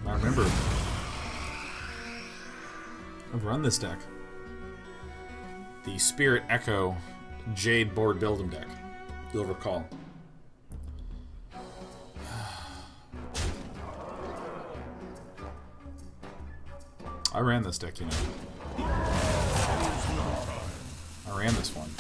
I remember. I've run this deck. The Spirit Echo Jade board build'em deck. You'll recall. I ran this deck, you know. I ran this one.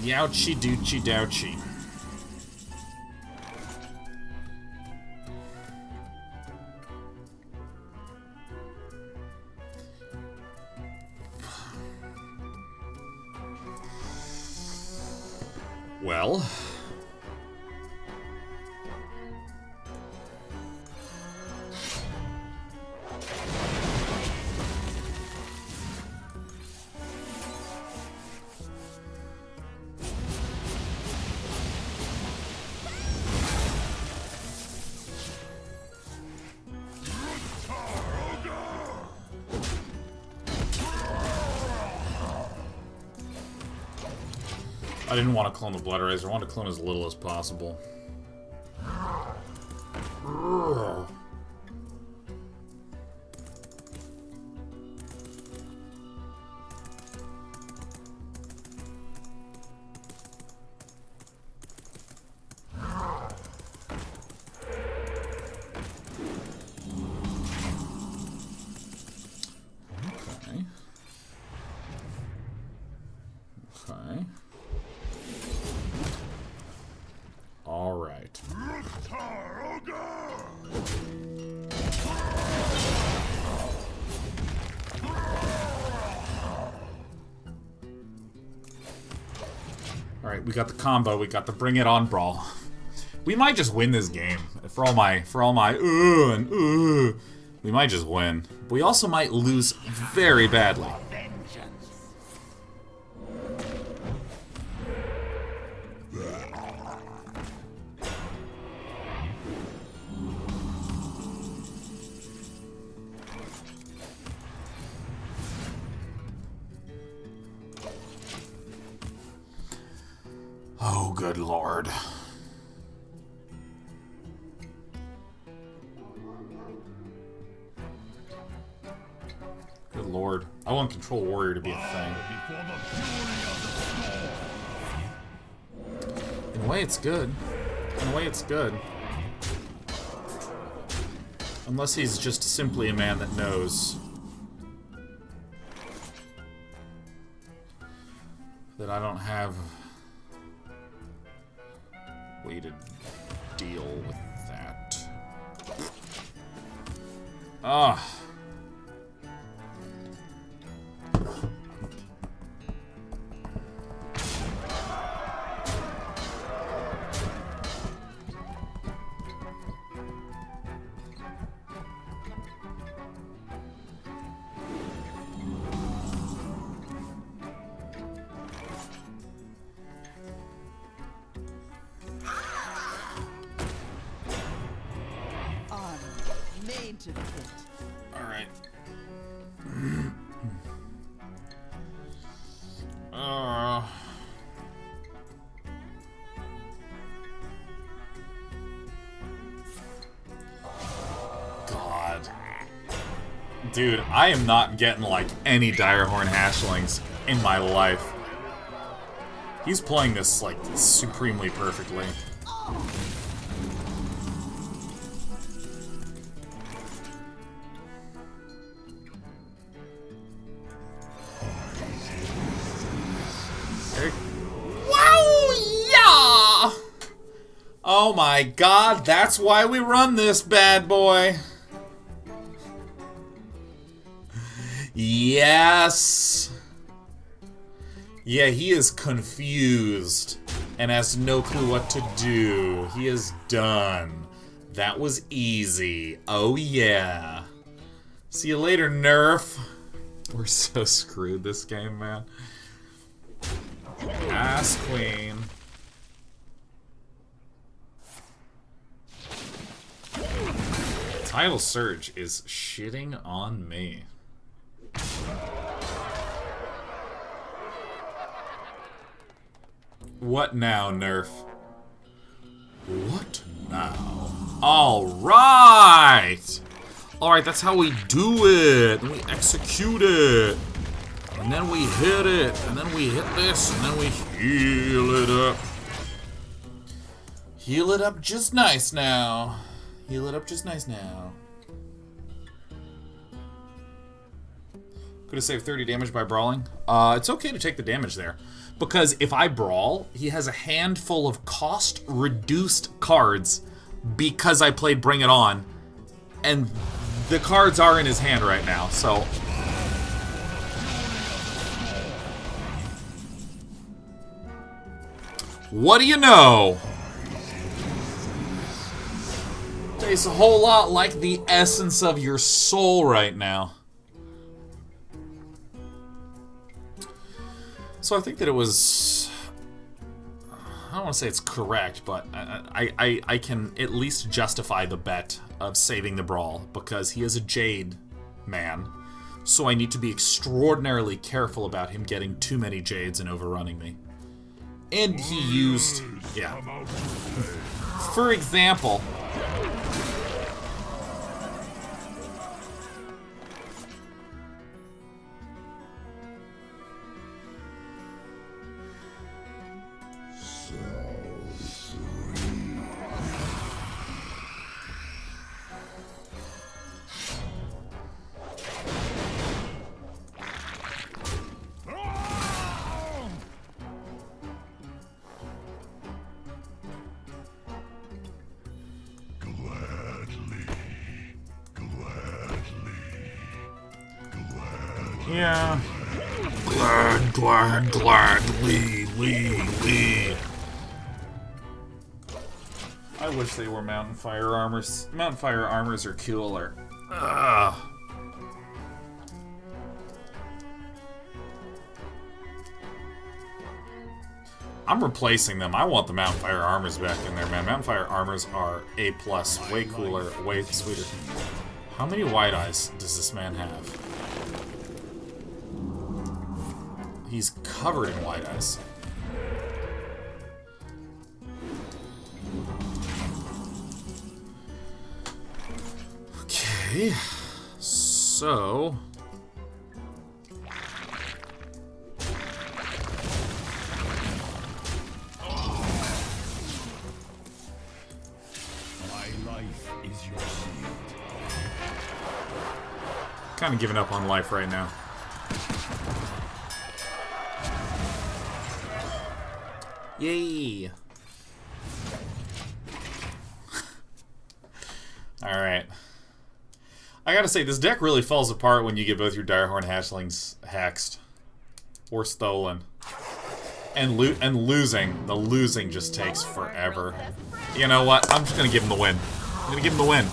Youchie doochie douchie. Well... I didn't want to clone the Blood Razor. I wanted to clone as little as possible. Okay. All right. All right, we got the combo. We got the bring it on brawl. We might just win this game. For all my we might just win. We also might lose very badly. Oh, good lord. Good lord. I want Control Warrior to be a thing. In a way, it's good. In a way, it's good. Unless he's just simply a man that knows that I don't have a way to deal with that. Ah. Made to fit. Alright. God. Dude, I am not getting, like, any Direhorn Hashlings in my life. He's playing this, like, supremely perfectly. Oh my god, that's why we run this bad boy. Yes. Yeah, he is confused and has no clue what to do. He is done. That was easy. Oh yeah. See you later, Nerf. We're so screwed this game, man. Ass Queen. Tidal Surge is shitting on me. What now, Nerf? What now? Alright! Alright, that's how we do it. And we execute it. And then we hit it. And then we hit this. And then we heal it up. Heal it up just nice now. Heal it up just nice now. Could have saved 30 damage by brawling. It's okay to take the damage there. Because if I brawl, he has a handful of cost-reduced cards because I played Bring It On. And the cards are in his hand right now, so... What do you know? Tastes a whole lot like the essence of your soul right now. So I think that it was... I don't want to say it's correct, but I can at least justify the bet of saving the brawl, because he is a Jade man. So I need to be extraordinarily careful about him getting too many Jades and overrunning me. And he used... yeah. For example... Yeah. Gladly, Lee. I wish they were Mountain Fire Armors. Mountain Fire Armors are cooler. Ugh. I'm replacing them. I want the Mountain Fire Armors back in there, man. Mountain Fire Armors are A+, way cooler, way sweeter. How many White Eyes does this man have? He's covered in White Eyes. Okay, so... My life is your shield. Kind of giving up on life right now. Yay! Alright. I gotta say, this deck really falls apart when you get both your Direhorn Hatchlings hexed. Or stolen. And losing. The losing just takes forever. You know what? I'm just gonna give him the win. I'm gonna give him the win.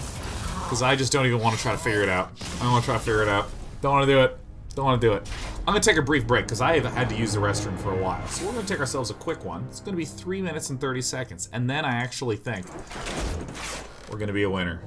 Because I just don't even want to try to figure it out. I don't want to try to figure it out. Don't want to do it. Don't want to do it. I'm going to take a brief break because I have had to use the restroom for a while. So we're going to take ourselves a quick one. It's going to be 3 minutes and 30 seconds. And then I actually think we're going to be a winner.